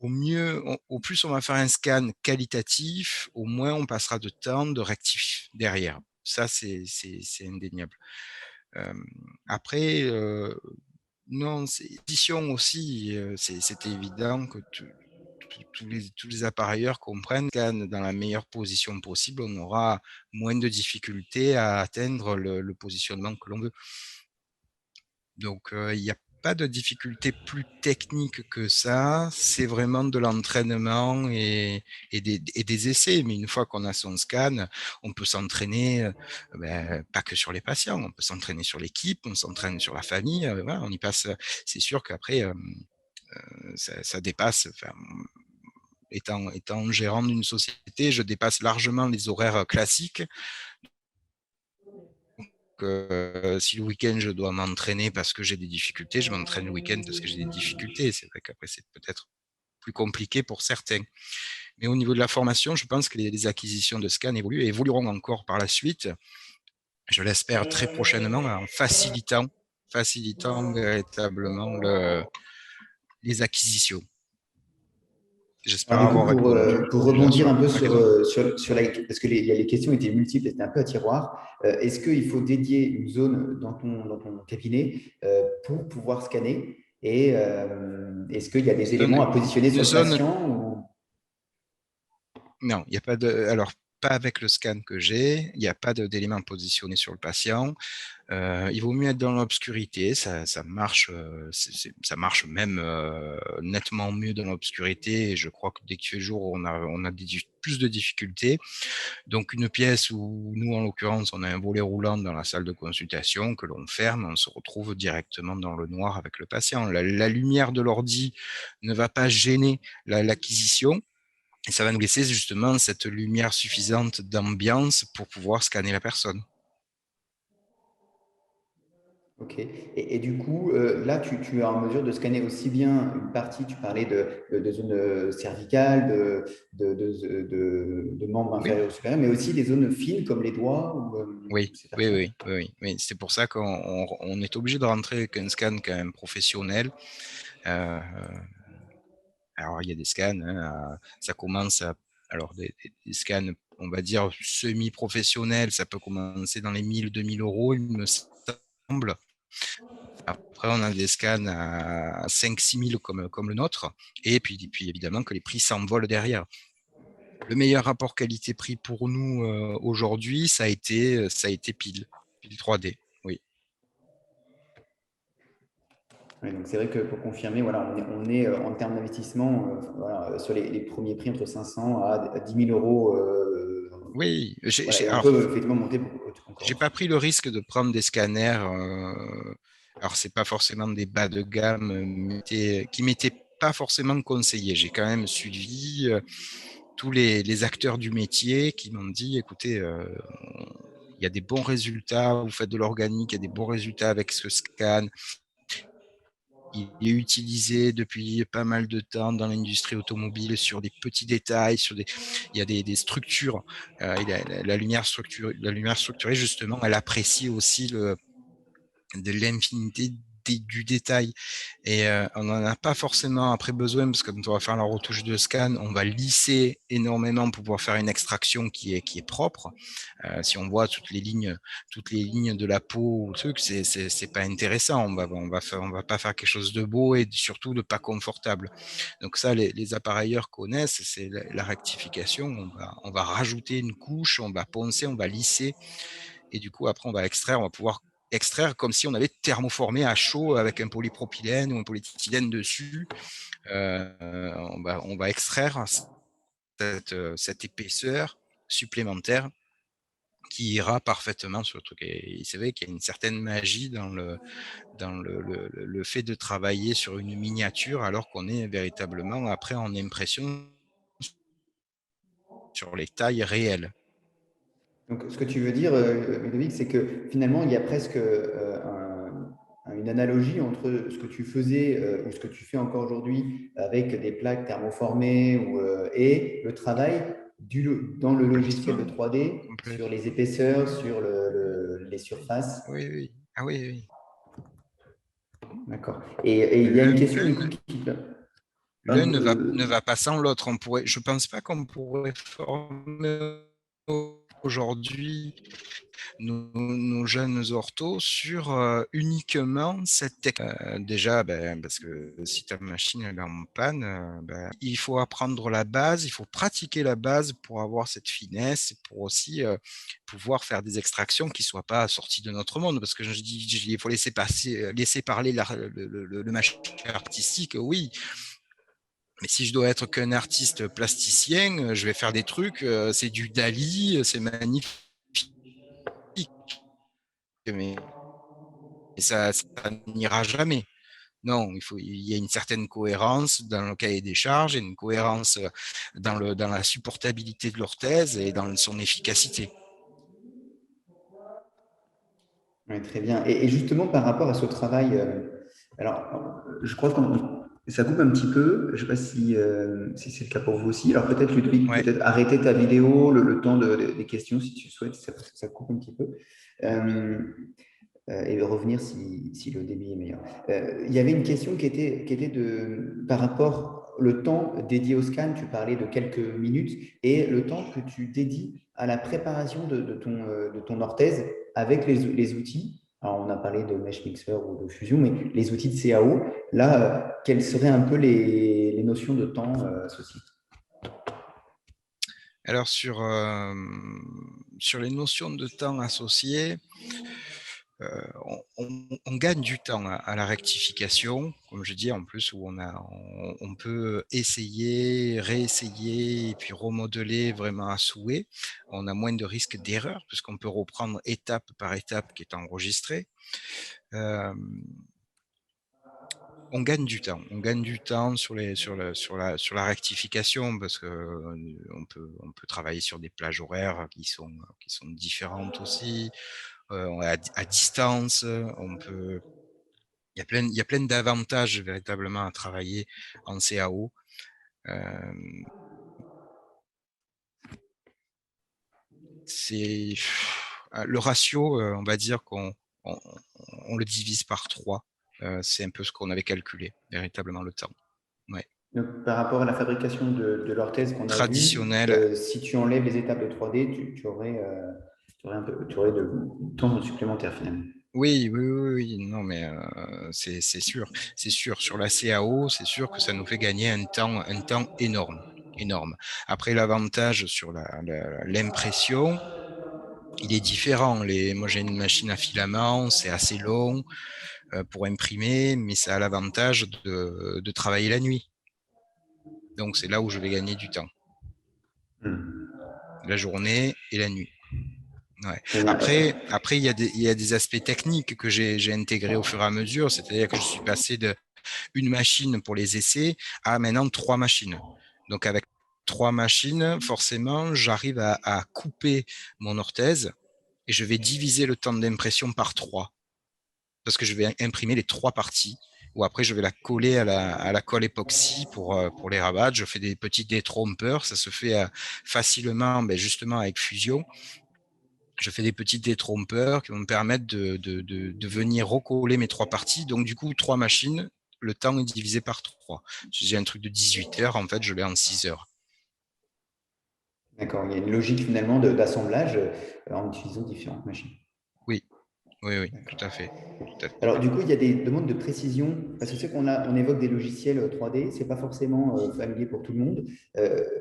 au mieux, au plus on va faire un scan qualitatif, au moins on passera de temps de rectif derrière. Ça, c'est indéniable. Euh, Après, non, c'est édition aussi, c'est évident que tous les appareilleurs comprennent que dans la meilleure position possible, on aura moins de difficultés à atteindre le positionnement que l'on veut. Donc, il n'y a pas de difficulté plus technique que ça. C'est vraiment de l'entraînement et des essais. Mais une fois qu'on a son scan, on peut s'entraîner, pas que sur les patients, on peut s'entraîner sur l'équipe, on s'entraîne sur la famille. Voilà, on y passe. C'est sûr qu'après, ça dépasse. Enfin, étant gérant d'une société, je dépasse largement les horaires classiques. Si le week-end je dois m'entraîner parce que j'ai des difficultés, je m'entraîne le week-end parce que j'ai des difficultés. C'est vrai qu'après, c'est peut-être plus compliqué pour certains. Mais au niveau de la formation, je pense que les acquisitions de scan évoluent et évolueront encore par la suite. Je l'espère très prochainement en facilitant véritablement les acquisitions. J'espère Alors, du coup, avoir répondu pour déjà rebondir un peu la question. sur parce que les questions étaient multiples, c'était un peu à tiroir, est-ce qu'il faut dédier une zone dans ton cabinet pour pouvoir scanner? Et est-ce qu'il y a des éléments à positionner Une sur le zone, patient ou... non, il n'y a pas de. Alors, pas avec le scan que j'ai, il n'y a pas d'éléments positionnés sur le patient. Il vaut mieux être dans l'obscurité, ça marche, ça marche même nettement mieux dans l'obscurité. Et je crois que dès qu'il fait jour, on a plus de difficultés. Donc, une pièce où nous, en l'occurrence, on a un volet roulant dans la salle de consultation que l'on ferme, on se retrouve directement dans le noir avec le patient. La lumière de l'ordi ne va pas gêner l'acquisition. Et ça va nous laisser justement cette lumière suffisante d'ambiance pour pouvoir scanner la personne. Ok. Et du coup, là, tu es en mesure de scanner aussi bien une partie, tu parlais de zone cervicale, de membres Oui, inférieurs ou supérieurs, mais aussi des zones fines comme les doigts ou oui, ces oui, parties-là. oui, oui, oui, oui. C'est pour ça qu'on est obligé de rentrer avec un scan quand même professionnel. Euh, alors, il y a des scans, hein, ça commence à. Alors, des scans, on va dire, semi-professionnels, ça peut commencer dans les 1000, 2000 euros, il me semble. Après, on a des scans à 5 000, 6 000 comme le nôtre. Et puis, évidemment, que les prix s'envolent derrière. Le meilleur rapport qualité-prix pour nous aujourd'hui, ça a été pile 3D. Oui. Ouais, donc c'est vrai que pour confirmer, voilà, on est en termes d'investissement voilà, sur les premiers prix entre 500 à 10 000 euros. Oui, Voilà, et on peut effectivement monter encore j'ai en pas dessous. pris le risque de prendre des scanners. Alors, c'est pas forcément des bas de gamme, qui m'étaient pas forcément conseillés. J'ai quand même suivi tous les acteurs du métier qui m'ont dit, écoutez, il y a des bons résultats, vous faites de l'organique, il y a des bons résultats avec ce scan. Il est utilisé depuis pas mal de temps dans l'industrie automobile sur des petits détails, il y a des structures. La lumière structurée, justement, elle apprécie aussi de l'infinité du détail. Et on n'en a pas forcément après besoin, parce que quand on va faire la retouche de scan, on va lisser énormément pour pouvoir faire une extraction qui est propre. Si on voit toutes les lignes de la peau ou truc, c'est pas intéressant. On va pas faire quelque chose de beau et surtout de pas confortable. Donc ça, les appareilleurs connaissent, c'est la rectification. On va rajouter une couche, on va poncer, on va lisser, et du coup après on va extraire, on va pouvoir extraire comme si on avait thermoformé à chaud avec un polypropylène ou un polyéthylène dessus. On va extraire cette épaisseur supplémentaire qui ira parfaitement sur le truc. Et c'est vrai qu'il y a une certaine magie dans le fait de travailler sur une miniature alors qu'on est véritablement après en impression sur les tailles réelles. Donc, ce que tu veux dire, Ludovic, c'est que finalement, il y a presque une analogie entre ce que tu faisais ou ce que tu fais encore aujourd'hui avec des plaques thermoformées et le travail dans le logiciel de Complètement, 3D sur complètement. les épaisseurs, sur les surfaces. Oui, oui. Ah oui, oui. D'accord. Et il y a une L'un, question du coup l'un, qui l'un ne va pas sans l'autre. Je pense pas qu'on pourrait former aujourd'hui nos jeunes orthos sur uniquement cette technique. Déjà, parce que si ta machine elle est en panne, il faut apprendre la base, il faut pratiquer la base pour avoir cette finesse et pour aussi pouvoir faire des extractions qui ne soient pas sorties de notre monde. Parce que je dis, il faut laisser parler le machin artistique, oui. Mais si je dois être qu'un artiste plasticien, je vais faire des trucs, c'est du Dali, c'est magnifique, mais ça n'ira jamais. Non, il y a une certaine cohérence dans le cahier des charges et une cohérence dans la supportabilité de l'orthèse et dans son efficacité. Oui, très bien. Et justement, par rapport à ce travail, alors, je crois que ça coupe un petit peu. Je ne sais pas si c'est le cas pour vous aussi. Alors, peut-être, Ludovic, Ouais, peut-être arrêter ta vidéo le temps des questions, si tu souhaites, parce que ça coupe un petit peu. ok. Et revenir si le débit est meilleur. Il y avait une question qui était par rapport le temps dédié au scan, tu parlais de quelques minutes, et le temps que tu dédies à la préparation de ton orthèse avec les outils. Alors, on a parlé de Mesh Mixer ou de Fusion, mais les outils de CAO, là, quelles seraient un peu les notions de temps associées? Alors, sur les notions de temps associées, on gagne du temps à la rectification, comme je dis, en plus, où on peut essayer, réessayer et puis remodeler vraiment à souhait. On a moins de risques d'erreur puisqu'on peut reprendre étape par étape qui est enregistrée. Euh, on gagne du temps. On gagne du temps sur la rectification parce que on peut travailler sur des plages horaires qui sont différentes aussi. À distance, il y a plein d'avantages véritablement à travailler en CAO. C'est le ratio, on va dire on le divise par 3. C'est un peu ce qu'on avait calculé, véritablement le temps. Ouais. Donc, par rapport à la fabrication de l'orthèse qu'on a vue, Traditionnel. si tu enlèves les étapes de 3D, tu aurais de temps supplémentaire finalement. Oui, non, mais c'est sûr. C'est sûr. Sur la CAO, c'est sûr que ça nous fait gagner un temps énorme. Énorme. Après, l'avantage sur l'impression, il est différent. Moi, j'ai une machine à filament, c'est assez long pour imprimer, mais ça a l'avantage de travailler la nuit. Donc, c'est là où je vais gagner du temps. La journée et la nuit. Ouais. Après, il y a des aspects techniques que j'ai intégrés au fur et à mesure. C'est-à-dire que je suis passé d'une machine pour les essais à maintenant 3 machines. Donc, avec 3 machines, forcément, j'arrive à couper mon orthèse et je vais diviser le temps d'impression par 3 parce que je vais imprimer les 3 parties ou après je vais la coller à la colle époxy pour les rabattre. Je fais des petits détrompeurs, ça se fait facilement justement avec Fusion. Je fais des petits détrompeurs qui vont me permettre de venir recoller mes 3 parties. Donc du coup, 3 machines, le temps est divisé par 3. Si j'ai un truc de 18 heures, en fait, je l'ai en 6 heures. D'accord, il y a une logique finalement d'assemblage en utilisant différentes machines. Oui, tout à fait. Alors, du coup, il y a des demandes de précision, parce que c'est on évoque des logiciels 3D, ce n'est pas forcément familier pour tout le monde.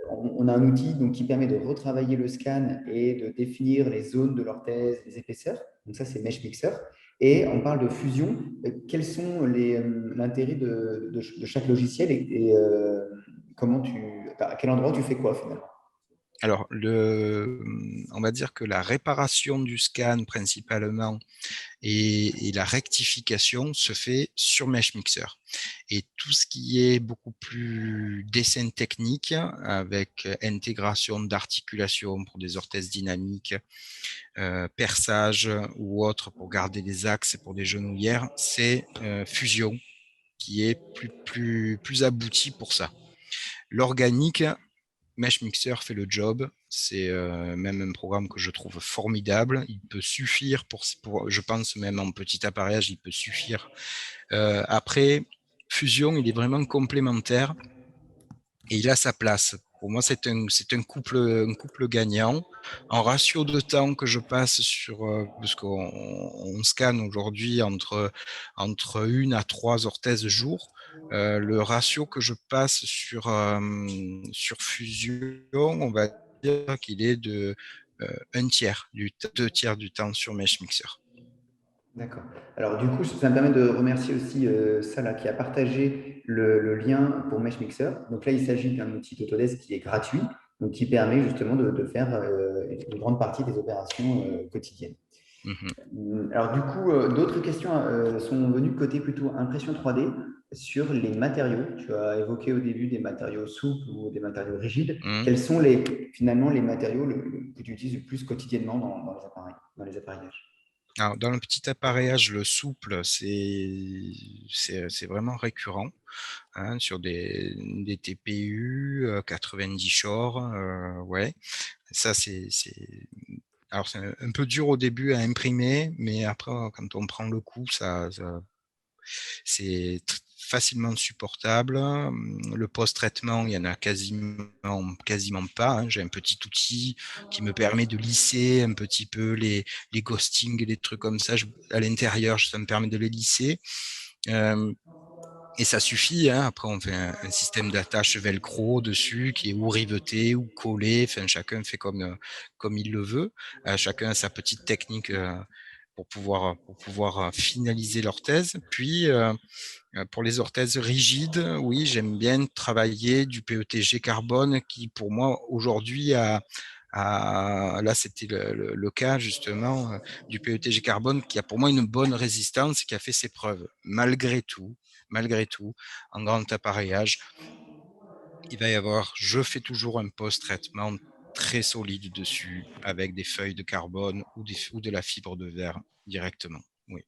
On a un outil donc, qui permet de retravailler le scan et de définir les zones de l'orthèse, les épaisseurs. Donc, ça, c'est Mesh Mixer. Et on parle de fusion. Quels sont l'intérêt de chaque logiciel et à quel endroit tu fais quoi finalement? Alors, on va dire que la réparation du scan principalement et la rectification se fait sur Mesh Mixer. Et tout ce qui est beaucoup plus dessin technique avec intégration d'articulation pour des orthèses dynamiques, perçage ou autre pour garder les axes pour des genouillères, c'est Fusion qui est plus abouti pour ça. L'organique, Mesh Mixer fait le job. C'est même un programme que je trouve formidable. Il peut suffire je pense même en petit appareillage, il peut suffire. Après, Fusion, il est vraiment complémentaire et il a sa place. Pour moi, c'est un couple gagnant. En ratio de temps que je passe parce qu'on scanne aujourd'hui entre 1 à 3 orthèses jour, le ratio que je passe sur Fusion, on va dire qu'il est de 2 tiers du temps sur Mesh Mixer. D'accord. Alors, du coup, ça me permet de remercier aussi Salah qui a partagé le lien pour Mesh Mixer. Donc là, il s'agit d'un outil d'Autodesk qui est gratuit, donc qui permet justement de faire une grande partie des opérations quotidiennes. Alors, du coup, d'autres questions sont venues côté plutôt impression 3D sur les matériaux. Tu as évoqué au début des matériaux souples ou des matériaux rigides. Quels sont finalement les matériaux que tu utilises le plus quotidiennement dans les apparillages? Alors, dans le petit appareillage, le souple, c'est vraiment récurrent sur des TPU 90 Shore. Ouais, ça alors c'est un peu dur au début à imprimer, mais après, quand on prend le coup, c'est facilement supportable. Le post-traitement, il y en a quasiment pas, hein. J'ai un petit outil qui me permet de lisser un petit peu les ghostings, les trucs comme ça. À l'intérieur, ça me permet de les lisser. Et ça suffit, hein. Après, on fait un système d'attache velcro dessus qui est ou riveté ou collé. Enfin, chacun fait comme il le veut. Chacun a sa petite technique pour pouvoir finaliser l'orthèse. Puis, pour les orthèses rigides, oui, j'aime bien travailler du PETG carbone qui, pour moi, aujourd'hui, là, c'était le cas justement du PETG carbone qui a pour moi une bonne résistance et qui a fait ses preuves. Malgré tout, en grand appareillage, il va y avoir, je fais toujours un post-traitement très solide dessus avec des feuilles de carbone ou de la fibre de verre directement. Oui.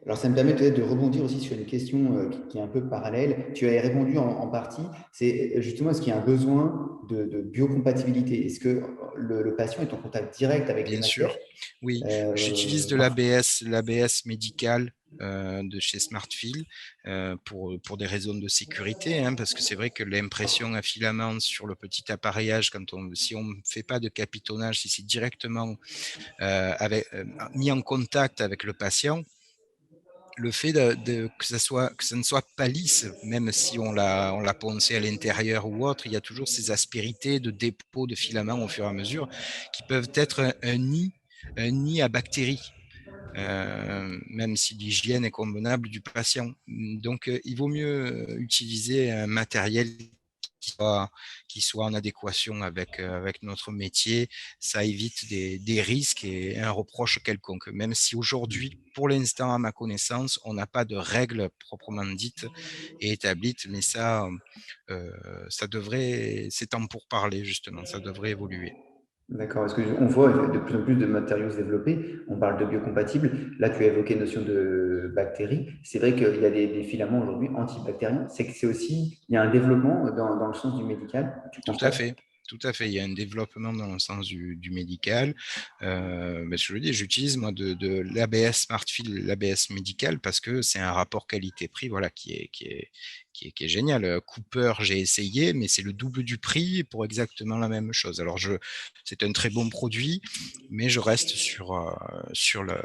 Alors, ça me permet peut-être de rebondir aussi sur une question qui est un peu parallèle. Tu as répondu en partie. C'est justement, est-ce qu'il y a un besoin de biocompatibilité? Est-ce que le patient est en contact direct avec les Bien matières? sûr, oui. J'utilise de l'ABS médical de chez Smartfill pour des raisons de sécurité, hein, parce que c'est vrai que l'impression à filament sur le petit appareillage, si on ne fait pas de capitonnage, si c'est directement mis en contact avec le patient, le fait que ça ne soit pas lisse, même si on l'a poncé à l'intérieur ou autre, il y a toujours ces aspérités de dépôt de filaments au fur et à mesure qui peuvent être un nid à bactéries, même si l'hygiène est convenable du patient. Donc, il vaut mieux utiliser un matériel qui soit en adéquation avec notre métier. Ça évite des risques et un reproche quelconque. Même si aujourd'hui, pour l'instant, à ma connaissance, on n'a pas de règles proprement dites et établies, mais ça devrait, c'est temps pour parler justement, ça devrait évoluer. D'accord. Parce qu'on voit de plus en plus de matériaux se développer. On parle de biocompatibles. Là, tu as évoqué la notion de bactéries. C'est vrai qu'il y a des filaments aujourd'hui antibactériens. C'est que c'est aussi, il y a un développement dans le sens du médical, tu Tout à constates? fait. Tout à fait, il y a un développement dans le sens du médical. Mais je le dis, j'utilise moi de l'ABS Smartfill, l'ABS médical, parce que c'est un rapport qualité-prix, voilà, qui est génial. Cooper, j'ai essayé, mais c'est le double du prix pour exactement la même chose. Alors c'est un très bon produit, mais je reste sur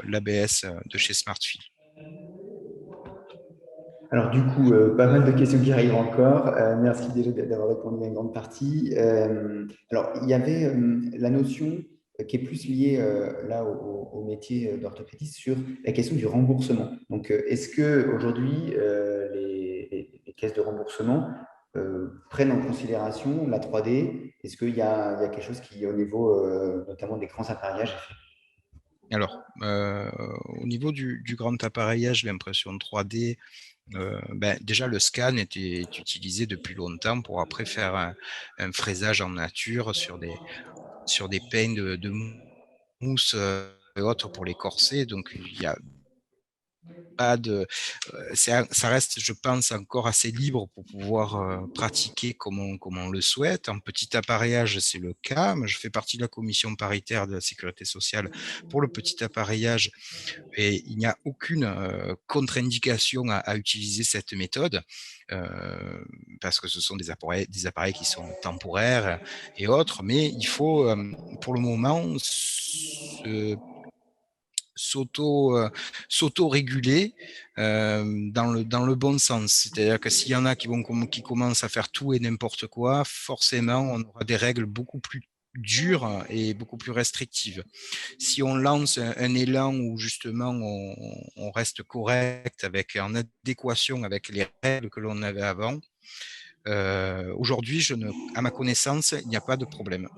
l'ABS de chez Smartfill. Alors du coup, pas mal de questions qui arrivent encore. Merci déjà d'avoir répondu à une grande partie. Alors, il y avait la notion qui est plus liée là au métier d'orthopédiste sur la question du remboursement. Donc, est-ce que aujourd'hui les caisses de remboursement prennent en considération la 3D? Est-ce qu'il y a quelque chose qui, au niveau notamment des grands appareillages, est fait? Alors, au niveau du grand appareillage, l'impression 3D, déjà le scan est utilisé depuis longtemps pour après faire un fraisage en nature sur des peignes de mousse et autres pour les corsets. Donc, il y a pas de, ça reste, je pense, encore assez libre pour pouvoir pratiquer comme on le souhaite. En petit appareillage, c'est le cas. Mais je fais partie de la commission paritaire de la sécurité sociale pour le petit appareillage et il n'y a aucune contre-indication à utiliser cette méthode parce que ce sont des appareils qui sont temporaires et autres, mais il faut pour le moment s'auto s'auto-réguler dans le bon sens. C'est-à-dire que s'il y en a qui commencent à faire tout et n'importe quoi, forcément, on aura des règles beaucoup plus dures et beaucoup plus restrictives. Si on lance un élan où justement on reste correct en adéquation avec les règles que l'on avait avant, aujourd'hui, à ma connaissance, il n'y a pas de problème.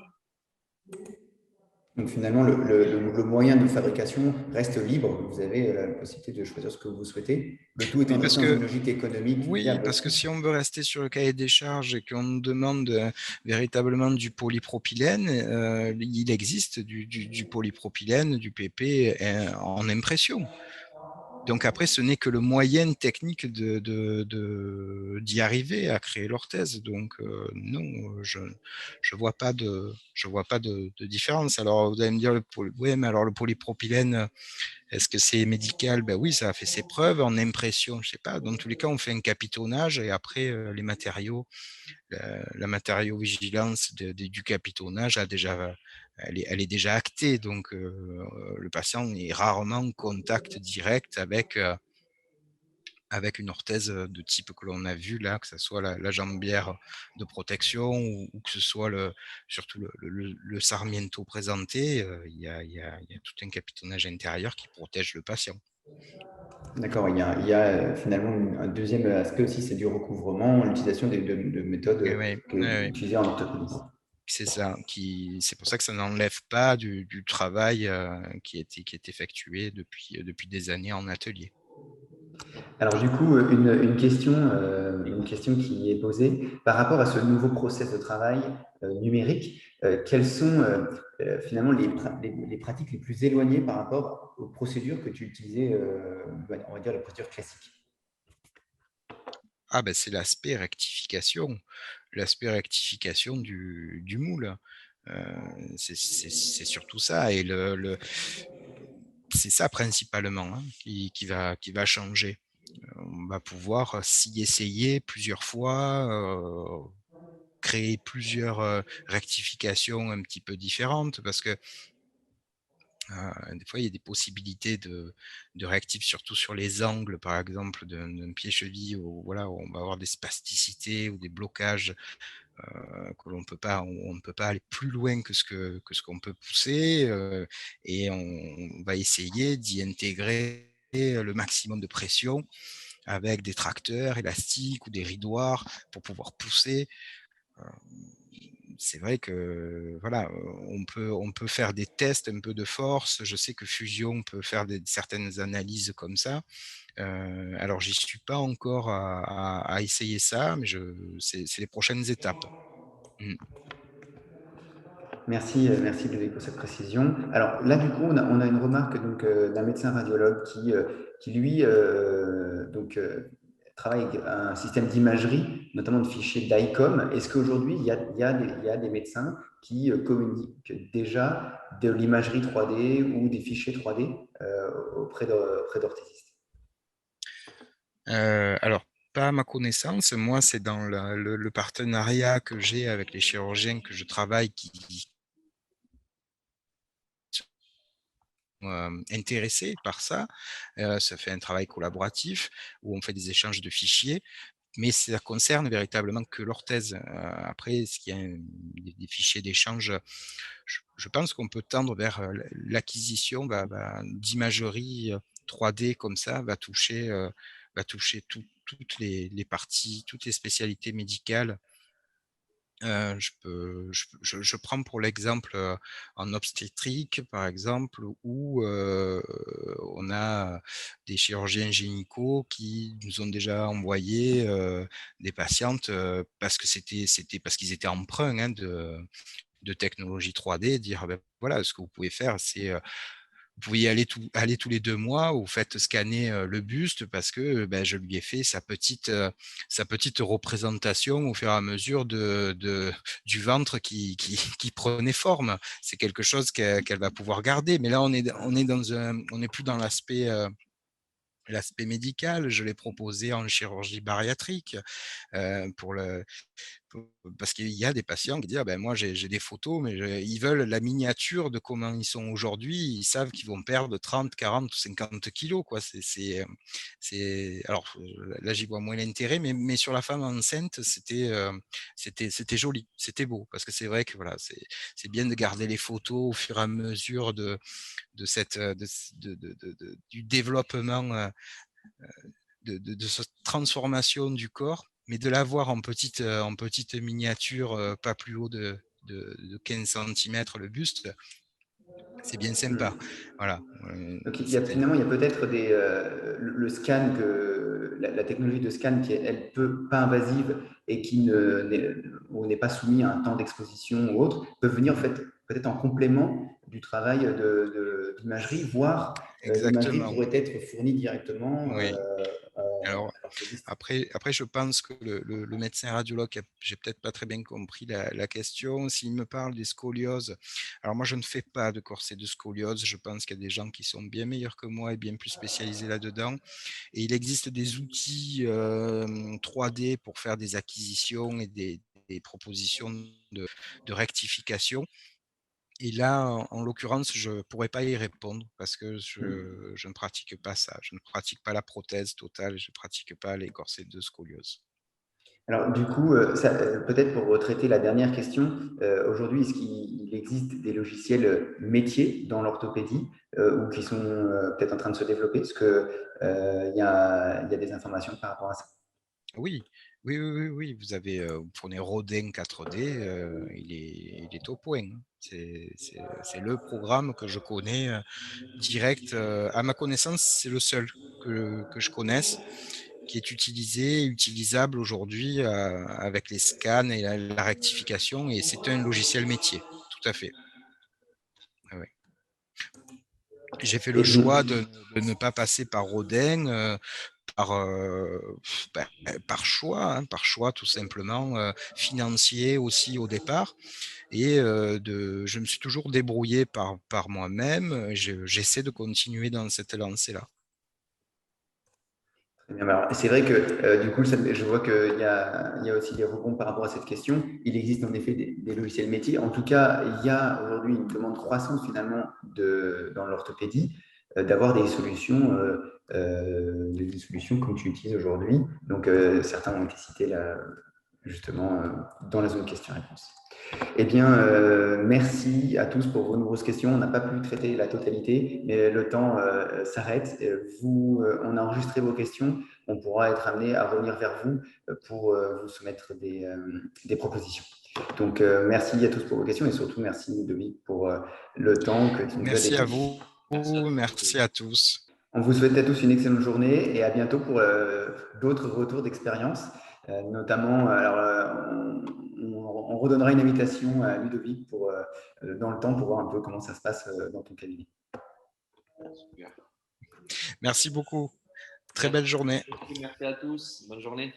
Donc finalement, le moyen de fabrication reste libre. Vous avez la possibilité de choisir ce que vous souhaitez. Le tout étant Oui, resté dans une logique économique oui, viable. parce que si on veut rester sur le cahier des charges et qu'on nous demande véritablement du polypropylène, il existe du polypropylène, du PP en impression. Donc après, ce n'est que le moyen technique d'y arriver à créer l'orthèse. Donc non, je vois pas de différence. Alors vous allez me dire, oui, mais alors le polypropylène, Est-ce que c'est médical? Ben oui, ça a fait ses preuves. En impression, je sais pas. Dans tous les cas, on fait un capitonnage et après, les matériaux, la matériau-vigilance du capitonnage elle est déjà actée. Donc, le patient est rarement en contact direct avec une orthèse de type que l'on a vu là, que ce soit la jambière de protection ou que ce soit surtout le Sarmiento présenté, il y a tout un capitonnage intérieur qui protège le patient. D'accord, il y a finalement un deuxième aspect aussi, c'est du recouvrement, l'utilisation de Eh méthodes oui, oui, utilisées en orthopédie. c'est ça. C'est pour ça que ça n'enlève pas du travail qui est effectué depuis des années en atelier. Alors du coup, une question qui est posée par rapport à ce nouveau process de travail numérique, quelles sont finalement les pratiques les plus éloignées par rapport aux procédures que tu utilisais, on va dire la procédure classique? Ah ben c'est l'aspect rectification du moule. C'est surtout ça et c'est ça principalement, hein, qui va changer. On va pouvoir s'y essayer plusieurs fois, créer plusieurs, rectifications un petit peu différentes parce que, des fois, il y a des possibilités de réactifs, surtout sur les angles, par exemple, d'un pied-cheville où voilà, où on va avoir des spasticités ou des blocages, que l'on peut pas on ne peut pas aller plus loin que ce qu'on peut pousser, et on va essayer d'y intégrer le maximum de pression avec des tracteurs élastiques ou des ridoirs pour pouvoir pousser. Heu, c'est vrai que voilà, on peut faire des tests un peu de force. Je sais que Fusion peut faire certaines analyses comme ça. Alors j'y suis pas encore à essayer ça, mais c'est les prochaines étapes. Mmh. Merci, merci Ludovic pour cette précision. Alors là, du coup, on a une remarque donc, d'un médecin radiologue qui lui, travaille avec un système d'imagerie, notamment de fichiers DICOM. Est-ce qu'aujourd'hui, il y a des médecins qui communiquent déjà de l'imagerie 3D ou des fichiers 3D auprès d'orthésistes? Alors pas à ma connaissance, moi c'est dans le partenariat que j'ai avec les chirurgiens que je travaille qui intéressés par ça. Ça fait un travail collaboratif où on fait des échanges de fichiers, mais ça concerne véritablement que l'orthèse. Après, est-ce qu'il y a des fichiers d'échange? Je pense qu'on peut tendre vers l'acquisition d'imagerie 3D comme ça, va toucher toutes les parties, toutes les spécialités médicales. Je prends pour l'exemple, en obstétrique, par exemple, où, on a des chirurgiens gynécos qui nous ont déjà envoyé, des patientes, parce que c'était parce qu'ils étaient emprunts, hein, de technologie 3D, dire: «Ah ben, voilà, ce que vous pouvez faire, c'est, vous pouvez y aller tous les 2 mois, vous faites scanner, le buste parce que, je lui ai fait sa petite représentation au fur et à mesure du ventre qui prenait forme. C'est quelque chose qu'elle va pouvoir garder. Mais là, on est plus dans l'aspect médical. Je l'ai proposé en chirurgie bariatrique, pour le parce qu'il y a des patients qui disent: «Ah ben moi j'ai des photos, mais ils veulent la miniature de comment ils sont aujourd'hui». Ils savent qu'ils vont perdre 30, 40 ou 50 kilos quoi. Alors, là j'y vois moins l'intérêt, mais sur la femme enceinte, c'était joli, c'était beau. Parce que c'est vrai que voilà, c'est bien de garder les photos au fur et à mesure de cette, du développement, de cette transformation du corps, mais de l'avoir en petite miniature, pas plus haut de 15 centimètres le buste, c'est bien sympa. Hmm. Voilà, Donc, c'était finalement, il y a peut-être le scan, la technologie de scan qui est, elle, pas invasive et où on n'est pas soumis à un temps d'exposition ou autre, peut venir en fait, peut-être en complément du travail d'imagerie, voire l'imagerie exactement, pourrait être fournie directement oui. Alors, après, je pense que le médecin radiologue, j'ai peut-être pas très bien compris la question. S'il me parle des scolioses, alors moi, je ne fais pas de corset de scoliose. Je pense qu'il y a des gens qui sont bien meilleurs que moi et bien plus spécialisés là-dedans. Et il existe des outils 3D pour faire des acquisitions et des propositions de rectification. Et là, en l'occurrence, je ne pourrais pas y répondre parce que je ne pratique pas ça. Je ne pratique pas la prothèse totale, je ne pratique pas les corsets de scoliose. Alors, du coup, peut-être pour retraiter la dernière question, aujourd'hui, est-ce qu'il existe des logiciels métiers dans l'orthopédie ou qui sont peut-être en train de se développer? Est-ce qu'il y a des informations par rapport à ça? Oui, oui. Vous prenez Rodin 4D, il est au point, hein. C'est le programme que je connais direct. À ma connaissance, c'est le seul que je connaisse qui est utilisable aujourd'hui avec les scans et la rectification, et c'est un logiciel métier, tout à fait. Ah ouais. J'ai fait le Et donc, choix de ne pas passer par Rodin, par, par choix, hein, par choix tout simplement, financier aussi au départ. Et je me suis toujours débrouillé par moi-même. J'essaie de continuer dans cette lancée-là. très bien. Alors, c'est vrai que du coup, je vois qu'il y a aussi des rebonds par rapport à cette question. Il existe en effet des logiciels métiers. En tout cas, il y a aujourd'hui une demande croissante finalement dans l'orthopédie d'avoir des solutions comme tu utilises aujourd'hui. Donc, certains ont été cités là, justement, dans la zone questions-réponses. Eh bien, merci à tous pour vos nombreuses questions. On n'a pas pu traiter la totalité, mais le temps s'arrête. On a enregistré vos questions. On pourra être amené à revenir vers vous pour vous soumettre des propositions. Donc, merci à tous pour vos questions et surtout merci Ludovic pour le temps que tu nous as Merci à dédié. vous, Merci à tous. merci à tous. On vous souhaite à tous une excellente journée et à bientôt pour d'autres retours d'expérience. Notamment, alors, on redonnera une invitation à Ludovic dans le temps pour voir un peu comment ça se passe dans ton cabinet. Super. Merci beaucoup. Très Merci, belle journée. merci à tous. Bonne journée.